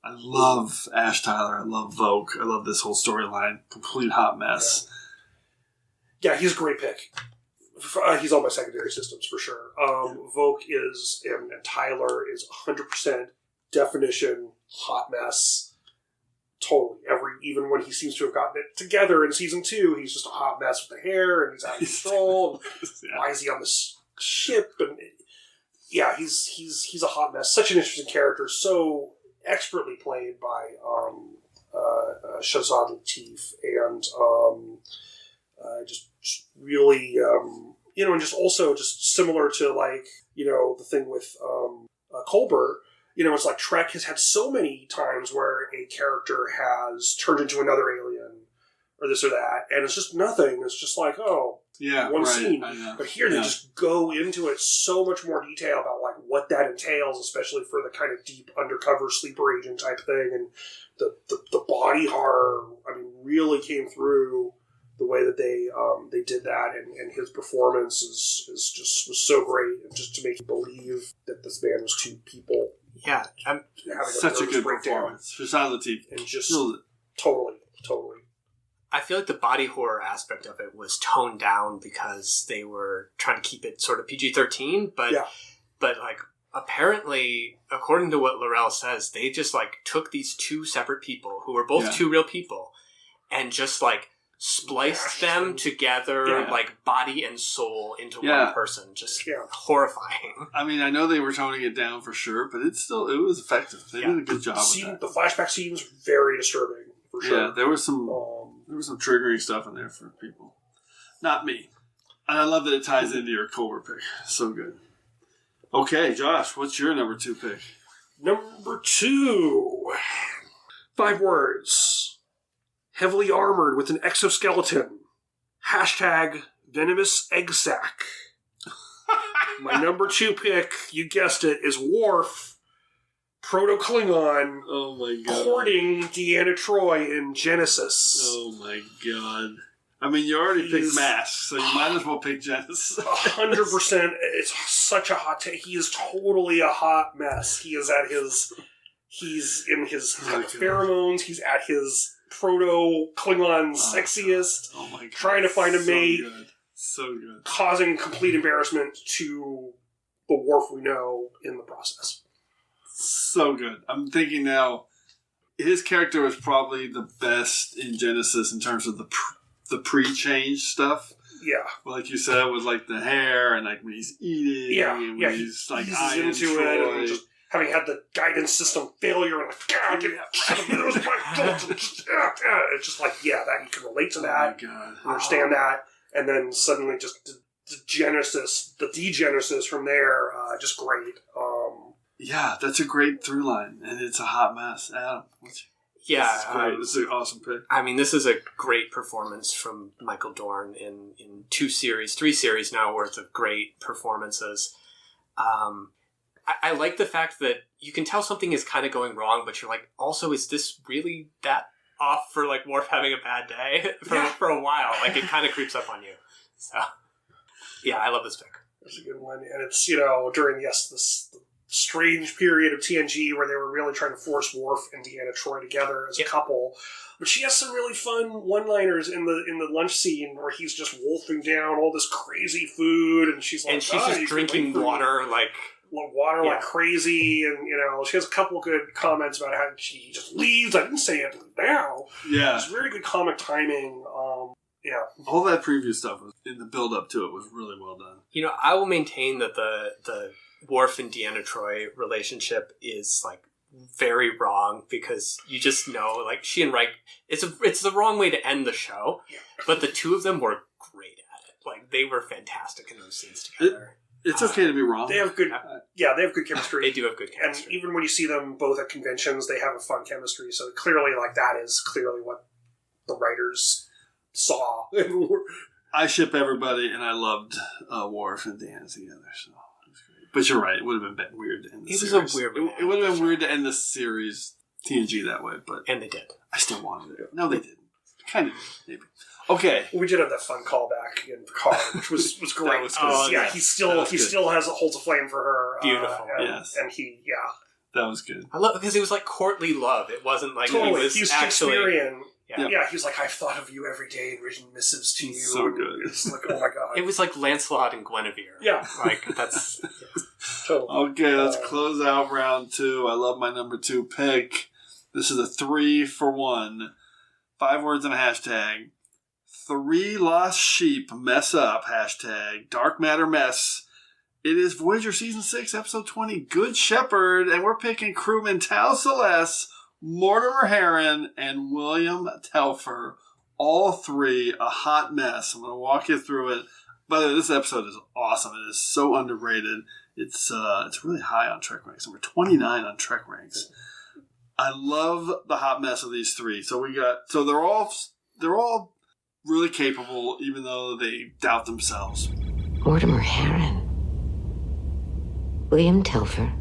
I love Ash Tyler. I love Voq. I love this whole storyline. Complete hot mess. Yeah, he's a great pick. He's on my secondary systems for sure. Voq is, and Tyler is 100% definition hot mess. Totally. Even when he seems to have gotten it together in season 2, he's just a hot mess with the hair and he's out of control. Why is he on this ship? And yeah, he's a hot mess. Such an interesting character. So expertly played by Shazad Latif, and just really, and just also just similar to like, the thing with Colbert, it's like Trek has had so many times where a character has turned into another alien or this or that, and it's just nothing. It's just like, one scene. But here they just go into it so much more detail about like what that entails, especially for the kind of deep undercover sleeper agent type thing, and the body horror. I mean, really came through the way that they did that, and his performance was so great, and just to make you believe that this man was two people. Yeah, such a good performance. Shazad Latif, and just totally. I feel like the body horror aspect of it was toned down because they were trying to keep it sort of PG-13, but like apparently, according to what L'Rell says, they just like took these two separate people who were both two real people and just like spliced them together like body and soul into one person. Just horrifying. I mean, I know they were toning it down for sure, but it was effective. They did a good job with that. The flashback scene was very disturbing, for sure. Yeah, there was some triggering stuff in there for people. Not me. And I love that it ties into your Cobra pick. So good. Okay, Josh, what's your number 2 pick? Number 2. 5 words. Heavily armored with an exoskeleton. # venomous egg sac. My number 2 pick, you guessed it, is Worf. Proto-Klingon, oh my god, courting Deanna Troi in Genesis. Oh my god. I mean, you already picked Mask, so you might as well pick Genesis. 100%. It's such a hot take. He is totally a hot mess. He's in his pheromones. He's at his proto-Klingon sexiest. Oh my god. Trying to find a mate. So good. Causing complete embarrassment to the Worf we know in the process. So good. I'm thinking now, his character was probably the best in Genesis in terms of the pre-change stuff. Yeah. Like you said, with like the hair and like when he's eating. And when he's like he's into it and just having had the guidance system failure and like, God, get out of it was my fault. It's just like, that you can relate to that. Oh my God. Understand that. And then suddenly just the degenesis from there, just great. Yeah, that's a great through line, and it's a hot mess. Adam, this is great. This is an awesome pick. I mean, this is a great performance from Michael Dorn in 3 series now worth of great performances. I like the fact that you can tell something is kind of going wrong, but you're like, also, is this really that off for like Worf having a bad day for a while? Like, it kind of creeps up on you. So, yeah, I love this pick. There's a good one. And it's, during, this strange period of TNG where they were really trying to force Worf and Deanna Troi together as a couple. But she has some really fun one-liners in the lunch scene where he's just wolfing down all this crazy food, and she's like, and she's just drinking water like crazy, and she has a couple good comments about how she just leaves. I didn't say I had to leave now. Yeah, it's very good comic timing. All that previous stuff was in the build-up to it was really well done. I will maintain that the Worf and Deanna Troi relationship is like very wrong, because you just know, like, she and Riker, it's the wrong way to end the show, but the two of them were great at it. Like, they were fantastic in those scenes together. It's okay to be wrong. They have good, they have good chemistry. They do have good chemistry. And even when you see them both at conventions, they have a fun chemistry. So clearly, like, that is clearly what the writers saw. I ship everybody, and I loved Worf and Deanna together, so. But you're right. It would have been weird to end the series. It was a weird It would have been weird to end the series TNG that way, but... And they did. I still wanted it. No, they didn't. Kind of, maybe. Okay. We did have that fun callback in Picard, which was great. He still holds a flame for her. Beautiful. Yes. And that was good. I love, because it was like courtly love. It wasn't like he was actually... Shakespearean. Yeah, he was like, I've thought of you every day and written missives to you. So good. It's like, oh my god. It was like Lancelot and Guinevere. Yeah. Like, that's... Totally. Okay, let's close out round 2. I love my number 2 pick. This is a 3 for 1. 5 words and a hashtag. 3 lost sheep mess up. Hashtag dark matter mess. It is Voyager Season 6, Episode 20, Good Shepherd, and we're picking crewman Tal Celeste, Mortimer Heron, and William Telfer. All 3 a hot mess. I'm going to walk you through it. By the way, this episode is awesome. It is so underrated. It's really high on TrekRanks. Number 29 on TrekRanks. I love the hot mess of these 3. So they're all really capable, even though they doubt themselves. Mortimer Heron, William Telfer,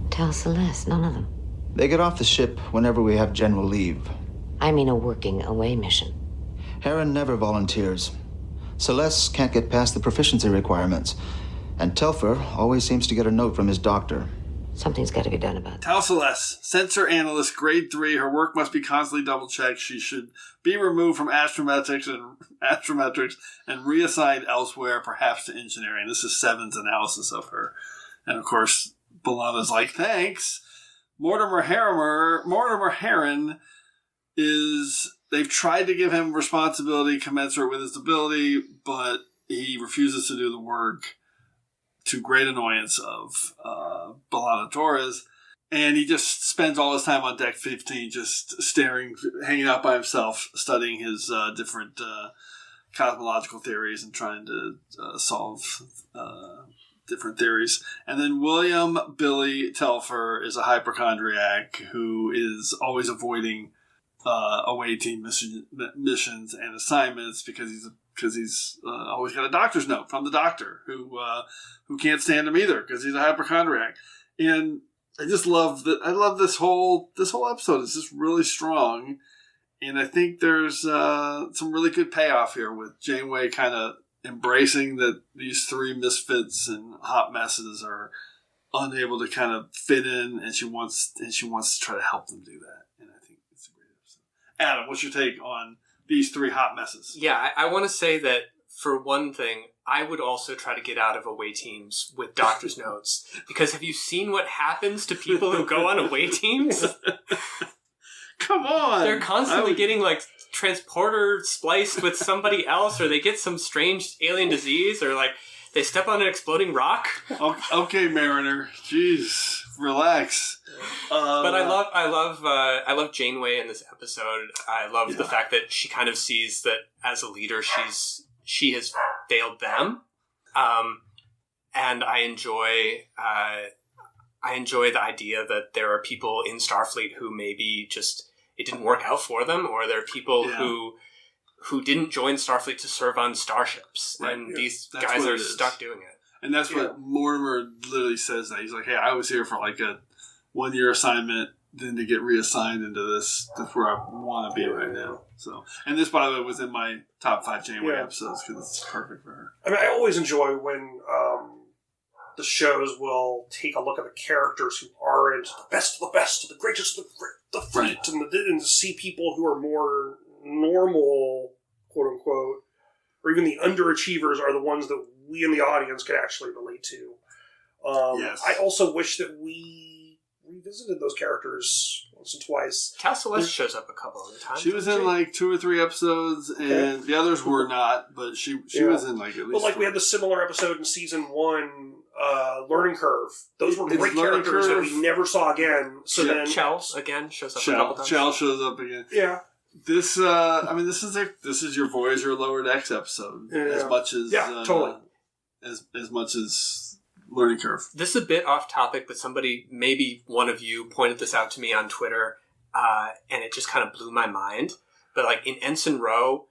Tal Celeste, none of them. They get off the ship whenever we have general leave. I mean a working away mission. Heron never volunteers. Celeste can't get past the proficiency requirements. And Telfer always seems to get a note from his doctor. Something's got to be done about it. Tal Celeste, sensor analyst, grade 3. Her work must be constantly double-checked. She should be removed from astrometrics and reassigned elsewhere, perhaps to engineering. This is Seven's analysis of her. And, of course, B'Elanna's like, thanks. Mortimer Heron is... They've tried to give him responsibility commensurate with his ability, but he refuses to do the work, to great annoyance of B'Elanna Torres. And he just spends all his time on Deck 15 just staring, hanging out by himself, studying his different cosmological theories and trying to solve different theories. And then William Billy Telfer is a hypochondriac who is always avoiding away team missions and assignments because he's always got a doctor's note from the doctor who can't stand him either because he's a hypochondriac. And I just love that. I love this whole episode. It's just really strong, and I think there's some really good payoff here with Janeway kind of embracing that these 3 misfits and hot messes are unable to kind of fit in, and she wants to try to help them do that. And I think it's a great episode. Adam, what's your take on these 3 hot messes? Yeah, I want to say that for one thing, I would also try to get out of away teams with doctor's notes, because have you seen what happens to people who go on away teams? Come on! They're constantly getting like transporter spliced with somebody else, or they get some strange alien disease, or like they step on an exploding rock. Okay, Mariner. Jeez, relax. But I love Janeway in this episode. I love the fact that she kind of sees that as a leader, she has failed them, and I enjoy the idea that there are people in Starfleet who maybe just it didn't work out for them, or there are people who didn't join Starfleet to serve on starships, and these guys are stuck doing it. And that's what Mortimer literally says. That he's like, "Hey, I was here for like a 1-year assignment, than to get reassigned into this. That's where I want to be right now. So, and this, by the way, was in my top 5 Janeway episodes because it's perfect for her. I mean, I always enjoy when the shows will take a look at the characters who aren't the best of the best, the greatest of the fleet, and see people who are more normal, quote unquote, or even the underachievers are the ones that we in the audience can actually relate to. Yes. I also wish that we revisited those characters once and twice. Cal Celeste shows up a couple of times. She was in like 2 or 3 episodes, and the others were not, but she was in like at least. Well, like 4. We had the similar episode in season 1, Learning Curve. Those were great characters that we never saw again. So then Chell again shows up a couple times. Chell shows up again. Yeah. This, this is your Voyager Lower Decks episode as much as totally as much as Learning Curve. This is a bit off topic, but maybe one of you pointed this out to me on Twitter, and it just kind of blew my mind. But like in Ensign Ro,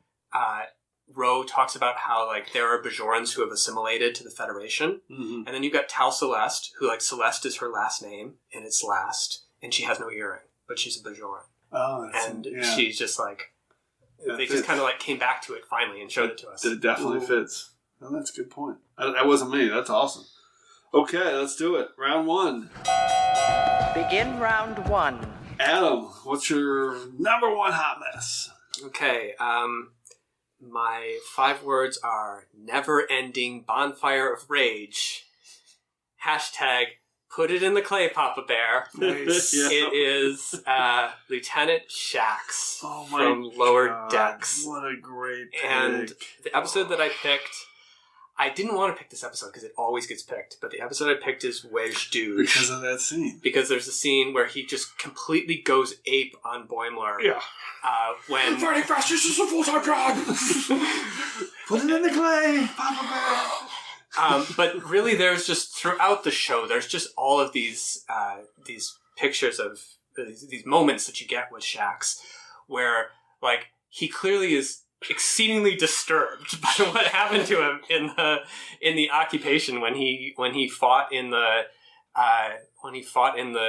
Ro talks about how like there are Bajorans who have assimilated to the Federation, and then you've got Tal Celeste, who like Celeste is her last name, and it's last, and she has no earring, but she's a Bajoran. Oh, she's just like they just kind of like came back to it finally and showed it to us. It definitely fits. Oh, that's a good point. That wasn't me. That's awesome. Okay, let's do it. Round 1. Begin round 1. Adam, what's your number 1 hot mess? Okay, my 5 words are never-ending bonfire of rage. # put it in the clay, Papa Bear. Nice. It is Lieutenant Shax from Lower Decks. What a great pick. And the episode that I picked, I didn't want to pick this episode because it always gets picked, but the episode I picked is Wej Douge. Because of that scene. Because there's a scene where he just completely goes ape on Boimler. Yeah. When Fighting fast is a full-time job! Put it in the clay, Papa Bear! But really, there's just throughout the show, there's just all of these pictures of these moments that you get with Shax, where like he clearly is exceedingly disturbed by what happened to him in the occupation when he fought in the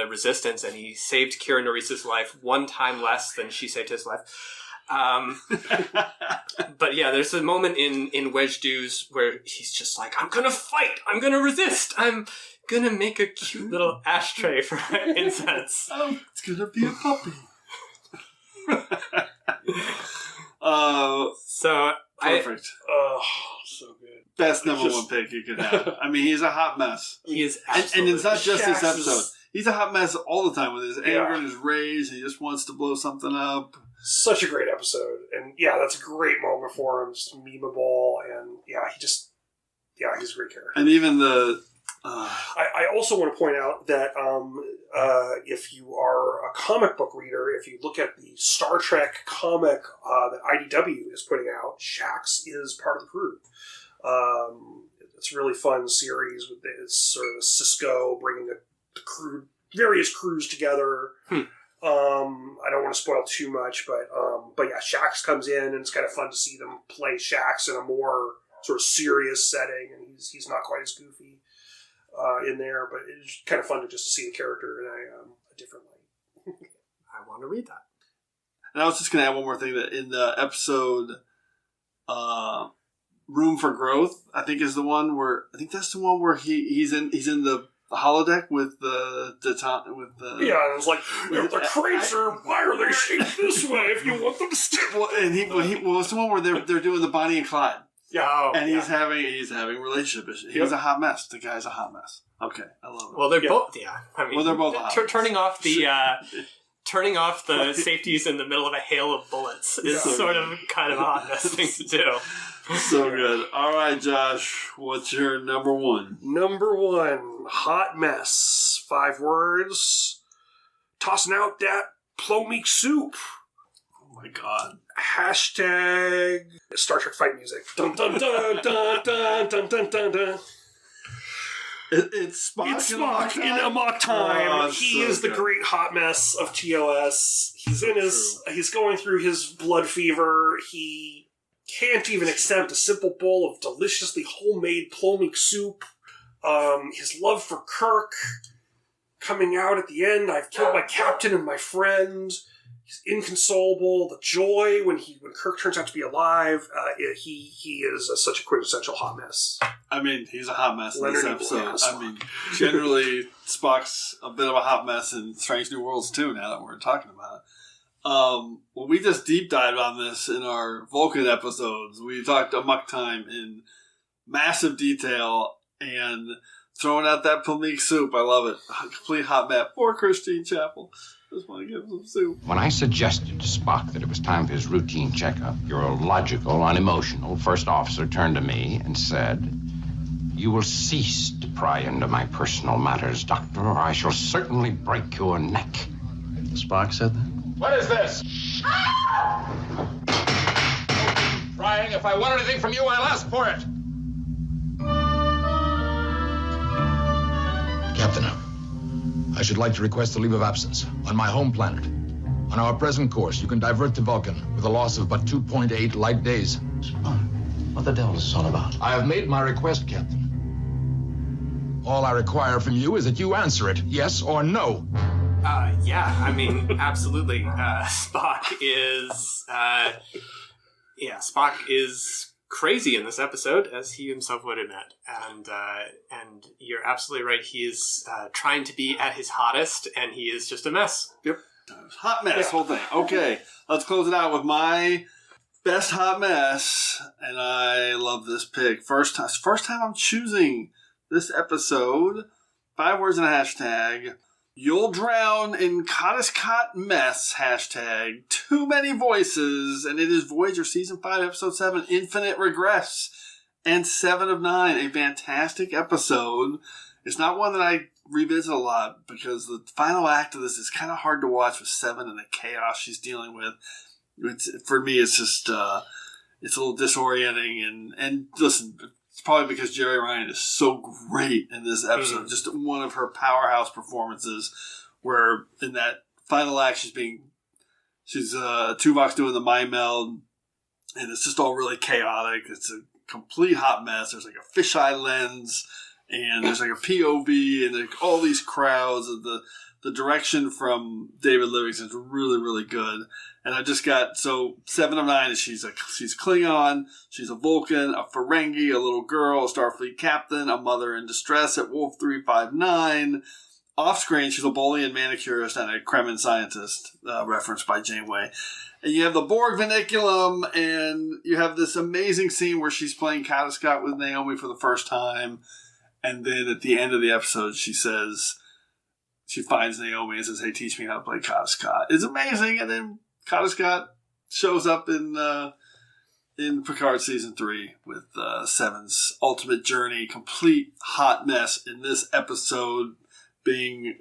Resistance, and he saved Kira Nerissa's life 1 time less than she saved his life. But yeah, there's a moment in Wej Douge where he's just like, I'm gonna fight, I'm gonna resist, I'm gonna make a cute little ashtray for incense. It's gonna be a puppy. So perfect. So good. Best number 1 pick you could have. I mean, he's a hot mess. He is and it's not just this Shax episode. He's a hot mess all the time with his anger and his rage. He just wants to blow something up. Such a great episode. And yeah, that's a great moment for him. Just memeable. And yeah, he's a great character. And even the... I also want to point out that if you are a comic book reader, if you look at the Star Trek comic that IDW is putting out, Shax is part of the crew. It's a really fun series with this sort of Cisco bringing various crews together. I don't want to spoil too much, but yeah, Shax comes in, and it's kind of fun to see them play Shax in a more sort of serious setting, and he's not quite as goofy in there, but it's kind of fun to just see the character in a different light. I want to read that. And I was just going to add one more thing, that in the episode Room for Growth, I think that's the one where he's in the holodeck with the yeah, and it's like the crates why are they shaped this way if you want them to stay? It's the one where they're doing the Bonnie and Clyde. Yeah, and he's having relationship issues. He's a hot mess. The guy's a hot mess. Okay, I love it. Well, they're both. Yeah, I mean, they're both hot. Turning off the safeties in the middle of a hail of bullets is sort of kind of a hot mess thing to do. So good. All right, Josh, what's your number 1? Number 1, hot mess. 5 words. Tossing out that plomeek soup. Oh my God. # Star Trek fight music. Dun dun dun dun dun dun dun dun dun. It's Spock in Amok Time. Oh, he is the great hot mess of TOS. He's going through his blood fever. He can't even accept a simple bowl of deliciously homemade plomeek soup. His love for Kirk coming out at the end. I've killed my captain and my friend. He's inconsolable. The joy when Kirk turns out to be alive. He is such a quintessential hot mess. I mean, he's a hot mess in Leonard this episode. Nimoy, I mean, generally, Spock's a bit of a hot mess in Strange New Worlds too, now that we're talking about it. Well, we just deep dived on this in our Vulcan episodes. We talked amok time in massive detail and throwing out that palmik soup. I love it. A complete hot mess. Poor Christine Chapel. Just want to give him some soup. When I suggested to Spock that it was time for his routine checkup, your logical, unemotional first officer turned to me and said, "You will cease to pry into my personal matters, Doctor, or I shall certainly break your neck." Spock said that? What is this? Prying. If I want anything from you, I'll ask for it. Captain, I should like to request a leave of absence on my home planet. On our present course, you can divert to Vulcan with a loss of but 2.8 light days. What the devil is this all about? I have made my request, Captain. All I require from you is that you answer it, yes or no. Yeah, I mean, absolutely. Spock is crazy in this episode, as he himself would admit. And you're absolutely right. He is trying to be at his hottest, and he is just a mess. Yep. Hot mess, whole thing. Okay, let's close it out with my best hot mess, and I love this pick. First time I'm choosing this episode. 5 words and a hashtag. You'll drown in Kadiskat mess. Hashtag. Too many voices, and it is Voyager Season 5, Episode 7, Infinite Regress, and 7 of 9. A fantastic episode. It's not one that I revisit a lot because the final act of this is kind of hard to watch with 7 and the chaos she's dealing with. For me, it's just it's a little disorienting. And listen, it's probably because Jerry Ryan is so great in this episode. Just one of her powerhouse performances where in that final act she's Tuvok's doing the mind meld and it's just all really chaotic. It's a complete hot mess. There's like a fisheye lens and there's like a POV and like all these crowds. And the direction from David Livingston is really, really good. And I just got, 7 of 9 is she's Klingon, she's a Vulcan, a Ferengi, a little girl, a Starfleet captain, a mother in distress at Wolf 359. Off screen, she's a Bolian manicurist and a Kremen scientist, referenced by Janeway. And you have the Borg Vinculum, and you have this amazing scene where she's playing Kadiskat with Naomi for the first time. And then at the end of the episode, she finds Naomi and says, "Hey, teach me how to play Kadiskat." It's amazing. And then Kadiskat shows up in Picard Season 3 with Seven's ultimate journey. Complete hot mess in this episode, being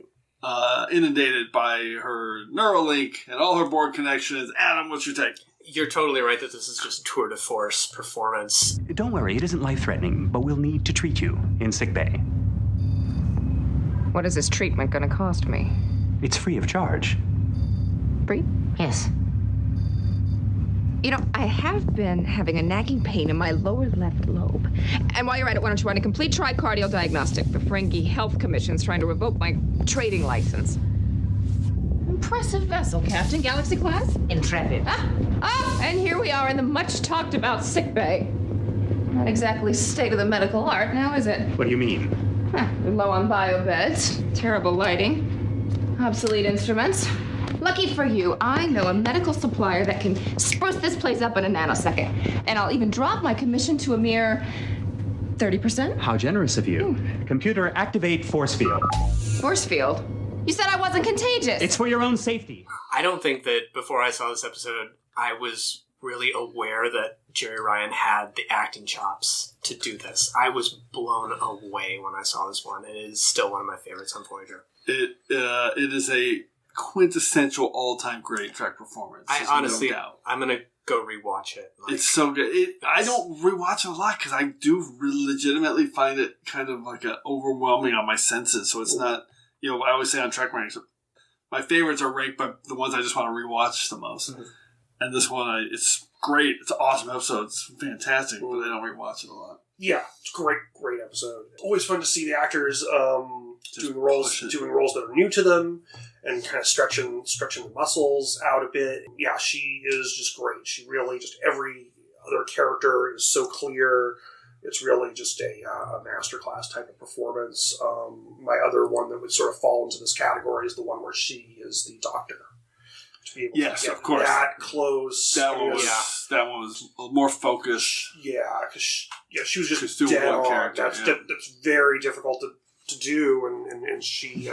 inundated by her Neuralink and all her Borg connections. Adam, what's your take? You're totally right that this is just tour de force performance. Don't worry, it isn't life-threatening, but we'll need to treat you in sickbay. What is this treatment going to cost me? It's free of charge. Free? Yes. You know, I have been having a nagging pain in my lower left lobe. And while you're at it, why don't you run a complete tricardial diagnostic? The Ferengi Health Commission's trying to revoke my trading license. Impressive vessel, Captain. Galaxy class? Intrepid. And here we are in the much-talked-about sickbay. Not exactly state of the medical art now, is it? What do you mean? We're low on bio beds, terrible lighting, obsolete instruments. Lucky for you, I know a medical supplier that can spruce this place up in a nanosecond. And I'll even drop my commission to a mere 30%. How generous of you. Computer, activate force field. Force field? You said I wasn't contagious. It's for your own safety. I don't think that before I saw this episode, I was really aware that Jerry Ryan had the acting chops to do this. I was blown away when I saw this one. It is still one of my favorites on Voyager. It is a quintessential all-time great Trek performance. Honestly, no doubt. I'm going to go rewatch it. It's so good. I don't rewatch it a lot because I do legitimately find it kind of like overwhelming on my senses. So it's not, I always say on TrekRanks, my favorites are ranked by the ones I just want to rewatch the most. Mm-hmm. And this one, it's great. It's an awesome episode. It's fantastic, but I don't rewatch it a lot. Yeah, it's a great episode. Always fun to see the actors doing roles that are new to them, and kind of stretching the muscles out a bit. Yeah, she is just great. She really just every other character is so clear. It's really just a masterclass type of performance. My other one that would sort of fall into this category is the one where she is the doctor. To be able to get of course. that close. That one was more focused. Yeah, because she was just doing dead one on. character. That's very difficult to do, and she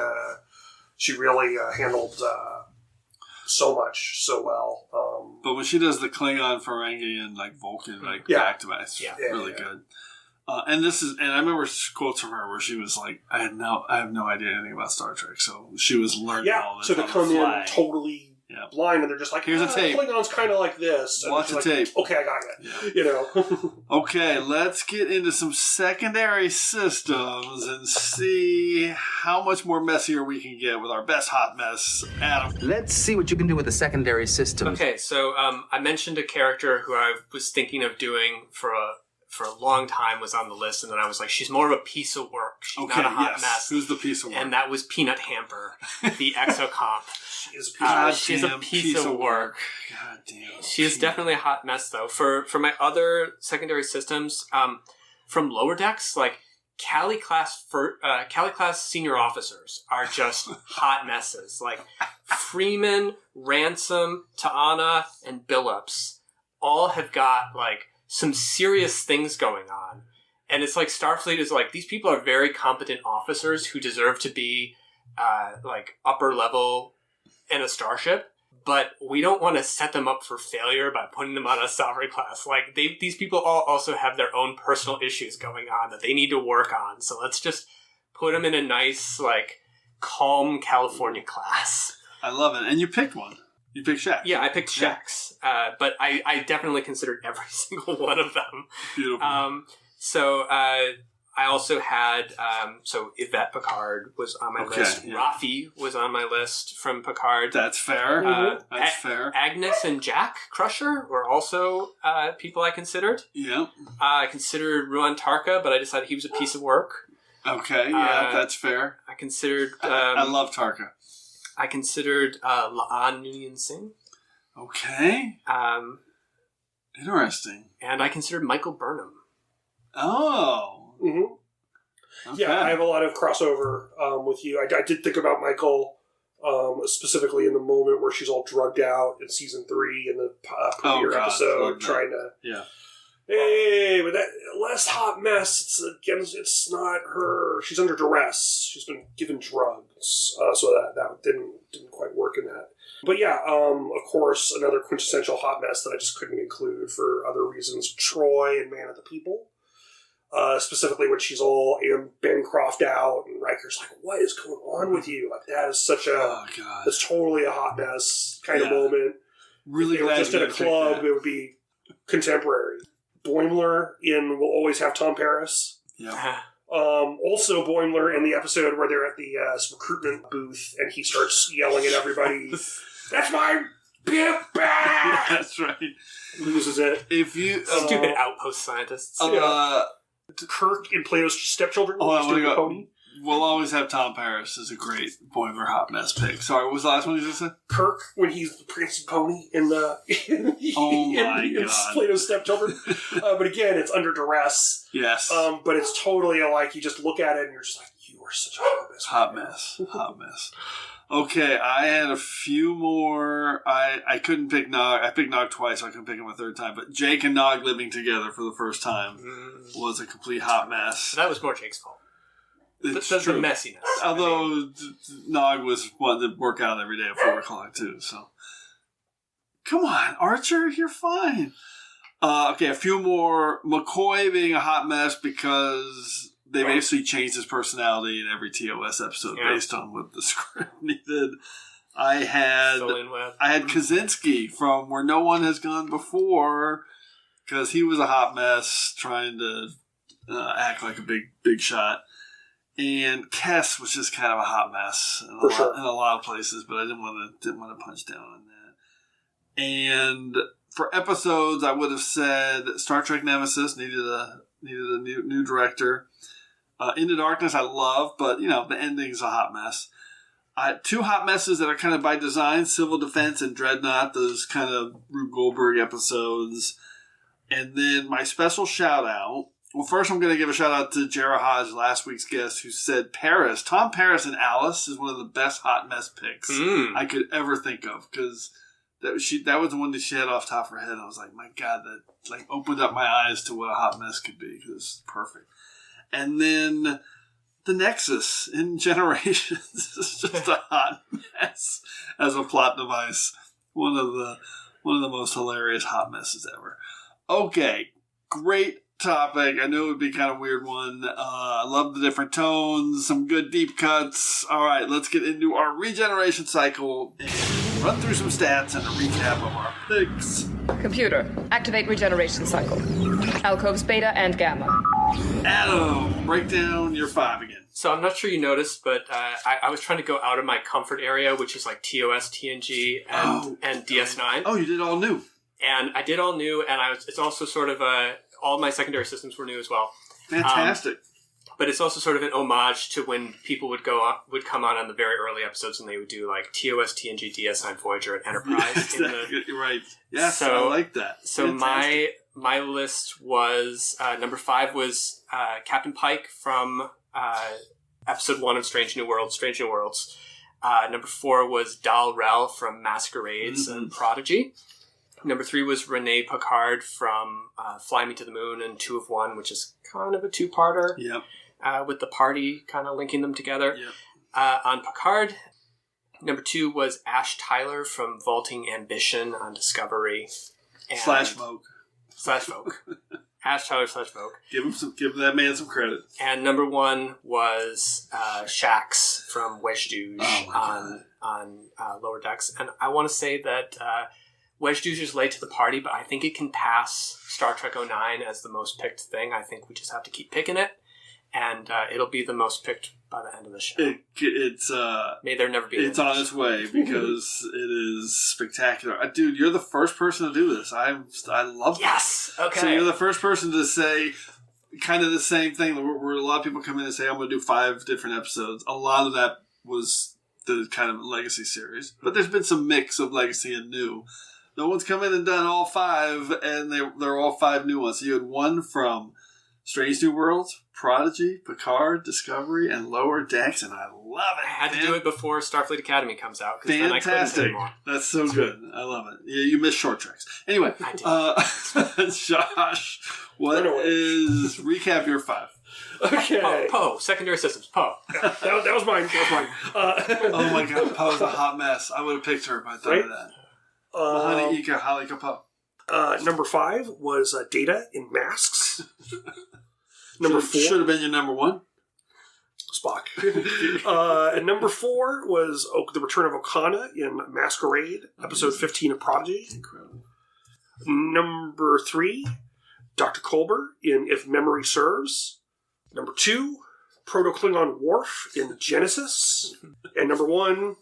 really handled so much so well. But when she does the Klingon, Ferengi, and like Vulcan, back to back, it's really good. And I remember quotes from her where she was like, "I have no idea anything about Star Trek," so she was learning all this. So to come in totally blind, and they're just like, "Here's a tape. Klingon's kind of like this." And watch the tape. Okay, I got it. Yeah. Okay, let's get into some secondary systems and see how much more messier we can get with our best hot mess. Adam, let's see what you can do with the secondary systems. Okay, so I mentioned a character who I was thinking of doing for a long time was on the list, and then I was like, she's more of a piece of work. She's not a hot mess. Who's the piece of work? And that was Peanut Hamper, the exocomp. She's a piece of work. God damn. She is definitely a hot mess, though. For my other secondary systems, from Lower Decks, like Cali class senior officers are just hot messes. Like Freeman, Ransom, Ta'ana, and Billups all have got like some serious things going on. And it's like Starfleet is like, these people are very competent officers who deserve to be like upper level in a starship, but we don't want to set them up for failure by putting them on a salary class. Like these people all also have their own personal issues going on that they need to work on. So let's just put them in a nice, like, calm California class. I love it. And you picked one. You picked Shax. Yeah, I picked Shax. But I definitely considered every single one of them. Beautiful. So I also had, so Yvette Picard was on my list. Yeah. Rafi was on my list from Picard. That's fair. That's fair. Agnes and Jack Crusher were also people I considered. Yeah. I considered Ruan Tarka, but I decided he was a piece of work. Okay, yeah, that's fair. I considered... I love Tarka. I considered La'an Noonien Singh. Okay. Interesting. And I considered Michael Burnham. Oh. Mm-hmm. Okay. Yeah, I have a lot of crossover with you. I did think about Michael specifically in the moment where she's all drugged out in season 3 in the premiere episode, trying to... Yeah. Hey, but that less hot mess. It's not her. She's under duress. She's been given drugs, so that didn't quite work in that. But yeah, of course, another quintessential hot mess that I just couldn't include for other reasons. Troy and Man of the People, specifically when she's all Bancroft out and Riker's like, "What is going on with you?" Like that is such a that's totally a hot mess kind of moment. Really if they were just at a club, it would be contemporary. Boimler in We'll Always Have Tom Paris. Yeah. Also Boimler in the episode where they're at the recruitment booth and he starts yelling at everybody, "That's my bip back!" That's right. Loses it. If you stupid outpost scientists. Kirk in Plato's Stepchildren. Oh, I want to go. We'll Always Have Tom Paris is a great Boimler hot mess pick. Sorry, what was the last one you just said? Kirk when he's the prancing pony in the in Plato's Stepchildren. But again, it's under duress. Yes. But it's totally like you just look at it and you're just like, you are such a hot mess. Hot mess. Hot mess. Okay, I had a few more. I couldn't pick Nog. I picked Nog twice, so I couldn't pick him a third time. But Jake and Nog living together for the first time was a complete hot mess. That was more Jake's fault. It's the true. messiness. Although Nog was one to work out every day at 4 o'clock too. So come on, Archer, you're fine. Okay, a few more. McCoy being a hot mess because they basically changed his personality in every TOS episode based on what the script needed. I had Kaczynski from Where No One Has Gone Before because he was a hot mess trying to act like a big shot. And Kess was just kind of a hot mess in a lot of places, but I didn't want to punch down on that. And for episodes, I would have said Star Trek Nemesis needed a new director. Into Darkness I love, but, the ending's a hot mess. 2 hot messes that are kind of by design, Civil Defense and Dreadnought, those kind of Rube Goldberg episodes. And then my special shout-out, well, first I'm going to give a shout-out to Jara Hodge, last week's guest, who said Paris. Tom Paris in Alice is one of the best hot mess picks I could ever think of, because that was the one that she had off the top of her head. I was like, my God, that opened up my eyes to what a hot mess could be, because it's perfect. And then the Nexus in Generations is just a hot mess as a plot device. One of the most hilarious hot messes ever. Okay, great topic. I knew it would be kind of a weird one. I love the different tones, some good deep cuts. All right, let's get into our regeneration cycle and run through some stats and a recap of our picks. Computer, activate regeneration cycle. Alcoves beta and gamma. Adam, break down your 5 again. So I'm not sure you noticed, but I was trying to go out of my comfort area, which is like TOS, TNG, and DS9. Oh, you did all new. And I did all new, and it's also sort of all my secondary systems were new as well. Fantastic. But it's also sort of an homage to when people would come on the very early episodes, and they would do like TOS, TNG, DS9, Voyager, and Enterprise. You're right. Yes, so, I like that. So my list was number 5 was Captain Pike from episode 1 of Strange New Worlds. Number 4 was Dal Rel from Masquerades and Prodigy. Number 3 was Renee Picard from Fly Me to the Moon and 2 of 1, which is kind of a 2-parter. Yep. With the party kind of linking them together. Yep. On Picard, number 2 was Ash Tyler from Vaulting Ambition on Discovery. And /Vogue. Ash Tyler /Vogue. Give that man some credit. And number 1 was Shax from Wedge Douche on Lower Decks. And I want to say that Wedge Douche is late to the party, but I think it can pass Star Trek 09 as the most picked thing. I think we just have to keep picking it, and it'll be the most picked by the end of the show. May there never be. It's on its way because it is spectacular, dude. You're the first person to do this. I love. Yes. Okay. So you're the first person to say kind of the same thing. Where a lot of people come in and say, "I'm going to do 5 different episodes." A lot of that was the kind of legacy series, but there's been some mix of legacy and new. No one's come in and done all 5, and they're all 5 new ones. So you had 1 from Strange New Worlds, Prodigy, Picard, Discovery, and Lower Decks, and I love it. I had to do it before Starfleet Academy comes out, because then I couldn't anymore. That's so good. I love it. You missed short treks. Anyway, Josh, recap your 5. Okay. Poe, secondary systems, Poe. That was mine. Oh my God, Poe's a hot mess. I would have picked her if I thought of that. Halika Poe. Number 5 was Data in Masks. Number 4 should have been your number 1. Spock. And number 4 was the return of Okana in Masquerade, episode 15 of Prodigy. Incredible. Number 3, Dr. Culber in If Memory Serves. Number 2, Proto-Klingon Worf in Genesis. And number 1,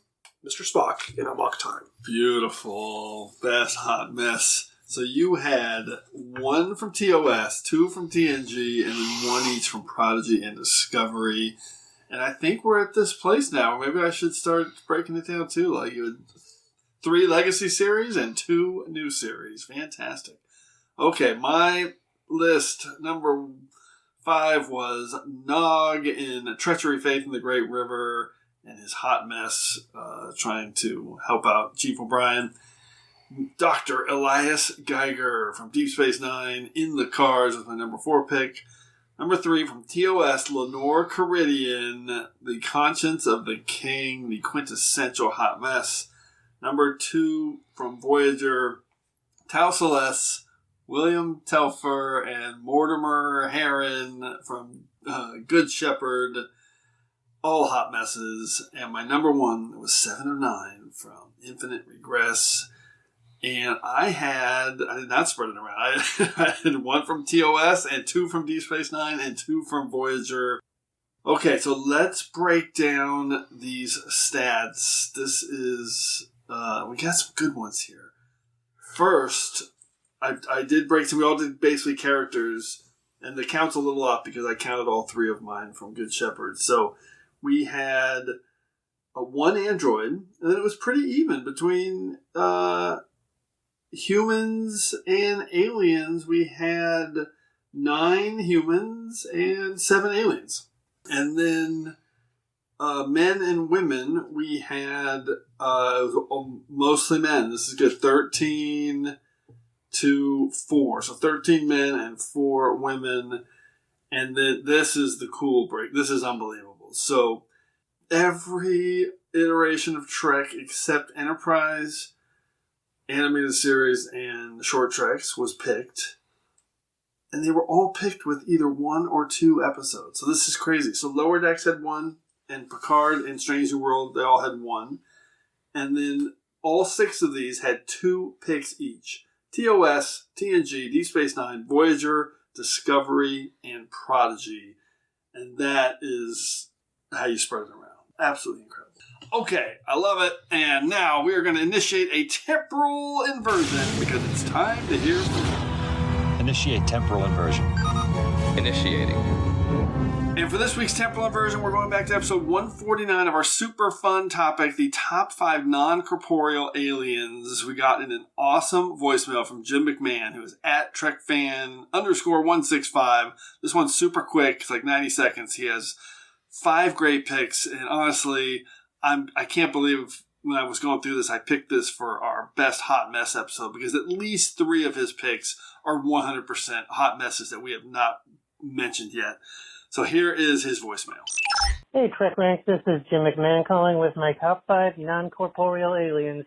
Mr. Spock in Amok Time. Beautiful. Best hot mess. So you had 1 from TOS, 2 from TNG, and then 1 each from Prodigy and Discovery. And I think we're at this place now. Maybe I should start breaking it down too. Like you had 3 legacy series and 2 new series. Fantastic. Okay, my list, number 5 was Nog in Treachery, Faith in the Great River, and his hot mess trying to help out Chief O'Brien. Dr. Elias Geiger from Deep Space Nine in the Cars was my number 4 pick. Number 3 from TOS, Lenore Caridian, The Conscience of the King, the quintessential hot mess. Number 2 from Voyager, Tau Celeste, William Telfer, and Mortimer Heron from Good Shepherd. All hot messes. And my number 1 was 7 of 9 from Infinite Regress. And I did not spread it around. I had 1 from TOS and 2 from Deep Space Nine and 2 from Voyager. Okay, so let's break down these stats. This is, we got some good ones here. First, I did break some, we all did basically characters. And the count's a little off because I counted all 3 of mine from Good Shepherd. So we had one android, and then it was pretty even between humans and aliens. We had 9 humans and 7 aliens. And then men and women, we had mostly men. This is good. 13 to 4. So 13 men and 4 women. And then this is the cool break. This is unbelievable. So every iteration of Trek except Enterprise, animated series, and short treks was picked. And they were all picked with either 1 or 2 episodes. So this is crazy. So Lower Decks had 1, and Picard and Strange New World, they all had 1. And then all 6 of these had 2 picks each. TOS, TNG, Deep Space Nine, Voyager, Discovery, and Prodigy. And that is how you spread it around. Absolutely incredible. Okay, I love it. And now we are going to initiate a temporal inversion because it's time to hear from you. Initiate temporal inversion. Initiating. And for this week's temporal inversion, we're going back to episode 149 of our super fun topic, the top 5 non-corporeal aliens. We got in an awesome voicemail from Jim McMahon, who is at TrekFan_165. This one's super quick. It's like 90 seconds. He has 5 great picks. And honestly, I can't believe when I was going through this, I picked this for our best hot mess episode because at least 3 of his picks are 100% hot messes that we have not mentioned yet. So here is his voicemail. Hey, TrekRanks, this is Jim McMahon calling with my top 5 non-corporeal aliens.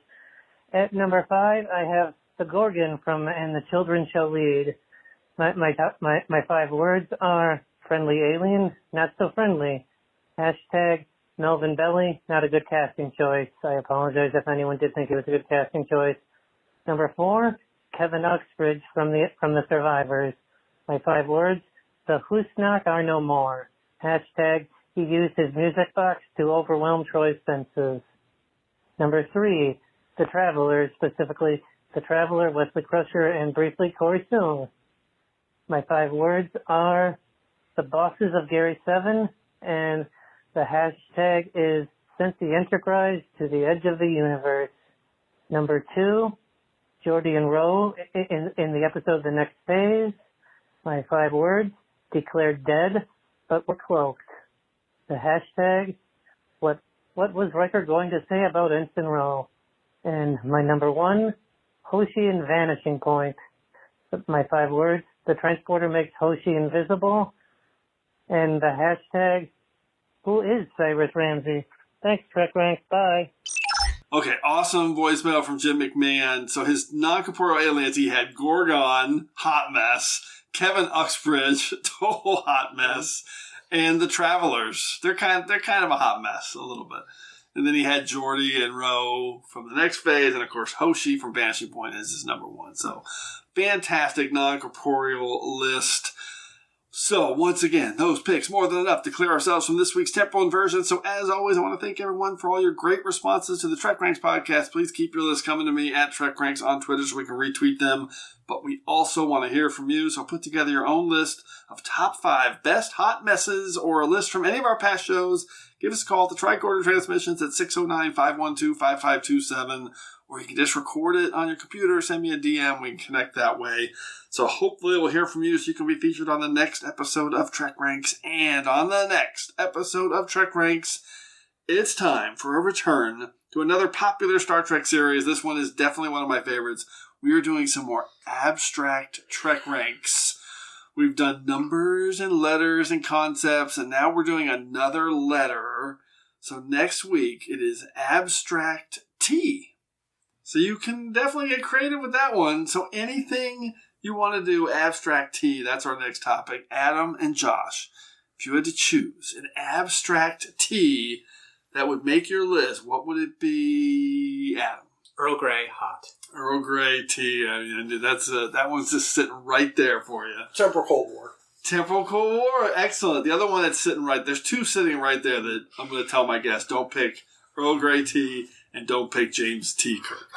At number 5, I have the Gorgon from And the Children Shall Lead. My 5 words are friendly alien, not so friendly. Hashtag Melvin Belly, not a good casting choice. I apologize if anyone did think it was a good casting choice. Number 4, Kevin Uxbridge from the Survivors. My 5 words, the Hunault are no more. Hashtag, he used his music box to overwhelm Troy's senses. Number 3, the Travelers, specifically the Traveler, Wesley Crusher, and briefly Corey Soong. My 5 words are the bosses of Gary 7, and the hashtag is sent the Enterprise to the edge of the universe. Number 2, Geordi and Roe in the episode The Next Phase. My 5 words, declared dead, but were cloaked. The hashtag, what was Riker going to say about Ensign Rowe? And my number 1, Hoshi and Vanishing Point. My 5 words, the transporter makes Hoshi invisible. And the hashtag, who is Cyrus Ramsey? Thanks, TrekRanks. Bye. Okay, awesome voicemail from Jim McMahon. So his non-corporeal aliens, he had Gorgon, hot mess. Kevin Uxbridge, total hot mess. And the Travelers, they're kind of a hot mess, a little bit. And then he had Geordi and Roe from The Next Phase, and of course Hoshi from Vanishing Point is his number 1. So fantastic non-corporeal list. So, once again, those picks more than enough to clear ourselves from this week's temporal inversion. So, as always, I want to thank everyone for all your great responses to the TrekRanks podcast. Please keep your list coming to me at TrekRanks on Twitter so we can retweet them. But we also want to hear from you, so put together your own list of top 5 best hot messes or a list from any of our past shows. Give us a call at the Tricorder Transmissions at 609-512-5527, or you can just record it on your computer, send me a DM, we can connect that way. So hopefully we'll hear from you so you can be featured on the next episode of TrekRanks. And on the next episode of TrekRanks, it's time for a return to another popular Star Trek series. This one is definitely one of my favorites. We are doing some more abstract TrekRanks. We've done numbers and letters and concepts, and now we're doing another letter. So next week, it is abstract T. So you can definitely get creative with that one. So anything you want to do, abstract T, that's our next topic. Adam and Josh, if you had to choose an abstract T that would make your list, what would it be, Adam? Earl Grey hot. Earl Grey tea. I mean, that one's just sitting right there for you. Temporal Cold War. Temporal Cold War. Excellent. The other one that's sitting right, there's 2 sitting right there that I'm going to tell my guests, don't pick Earl Grey tea and don't pick James T. Kirk.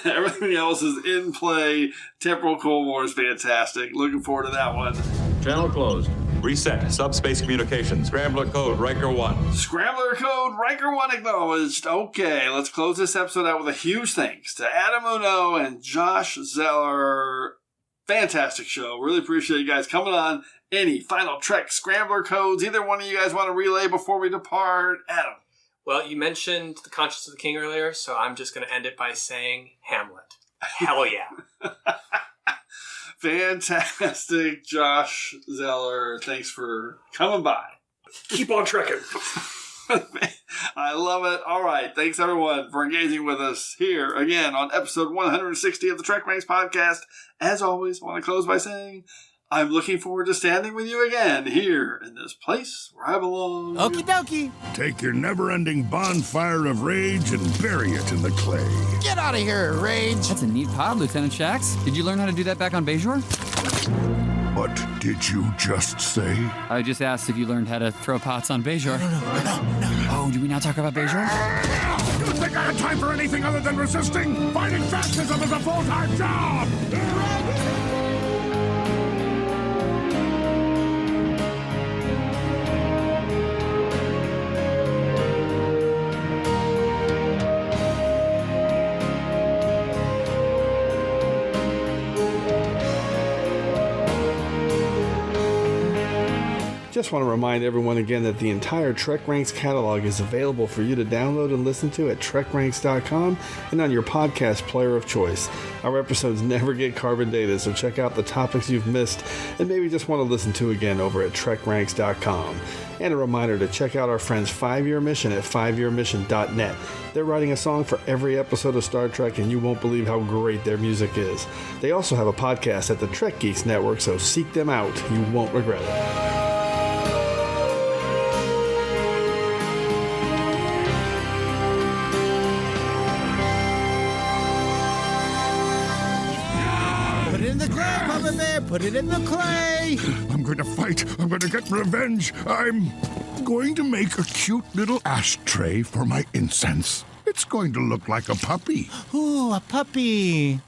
Everything else is in play. Temporal Cold War is fantastic. Looking forward to that one. Channel closed. Reset. Subspace communications. Scrambler code Riker 1. Scrambler code Riker 1 acknowledged. Okay, let's close this episode out with a huge thanks to Adam Hunault and Josh Zeller. Fantastic show. Really appreciate you guys coming on. Any final Trek Scrambler codes either one of you guys want to relay before we depart? Adam. Well, you mentioned The Conscience of the King earlier, so I'm just going to end it by saying Hamlet. Hell yeah. Fantastic, Josh Zeller. Thanks for coming by. Keep on trekking. I love it. All right. Thanks, everyone, for engaging with us here again on episode 160 of the TrekRanks podcast. As always, I want to close by saying I'm looking forward to standing with you again here in this place where I belong. Okie dokie. Take your never-ending bonfire of rage and bury it in the clay. Get out of here, Rage. That's a neat pod, Lieutenant Shax. Did you learn how to do that back on Bajor? What did you just say? I just asked if you learned how to throw pots on Bajor. No. Oh, do we now talk about Bajor? You think I had time for anything other than resisting? Fighting fascism is a full-time job! Just want to remind everyone again that the entire TrekRanks catalog is available for you to download and listen to at TrekRanks.com and on your podcast player of choice. Our episodes never get carbon dated, so check out the topics you've missed and maybe just want to listen to again over at TrekRanks.com. And a reminder to check out our friends 5-Year Mission at 5yearmission.net. They're writing a song for every episode of Star Trek, and you won't believe how great their music is. They also have a podcast at the Trek Geeks Network, so seek them out. You won't regret it. Put it in the clay! I'm going to fight. I'm going to get revenge. I'm going to make a cute little ashtray for my incense. It's going to look like a puppy. Ooh, a puppy.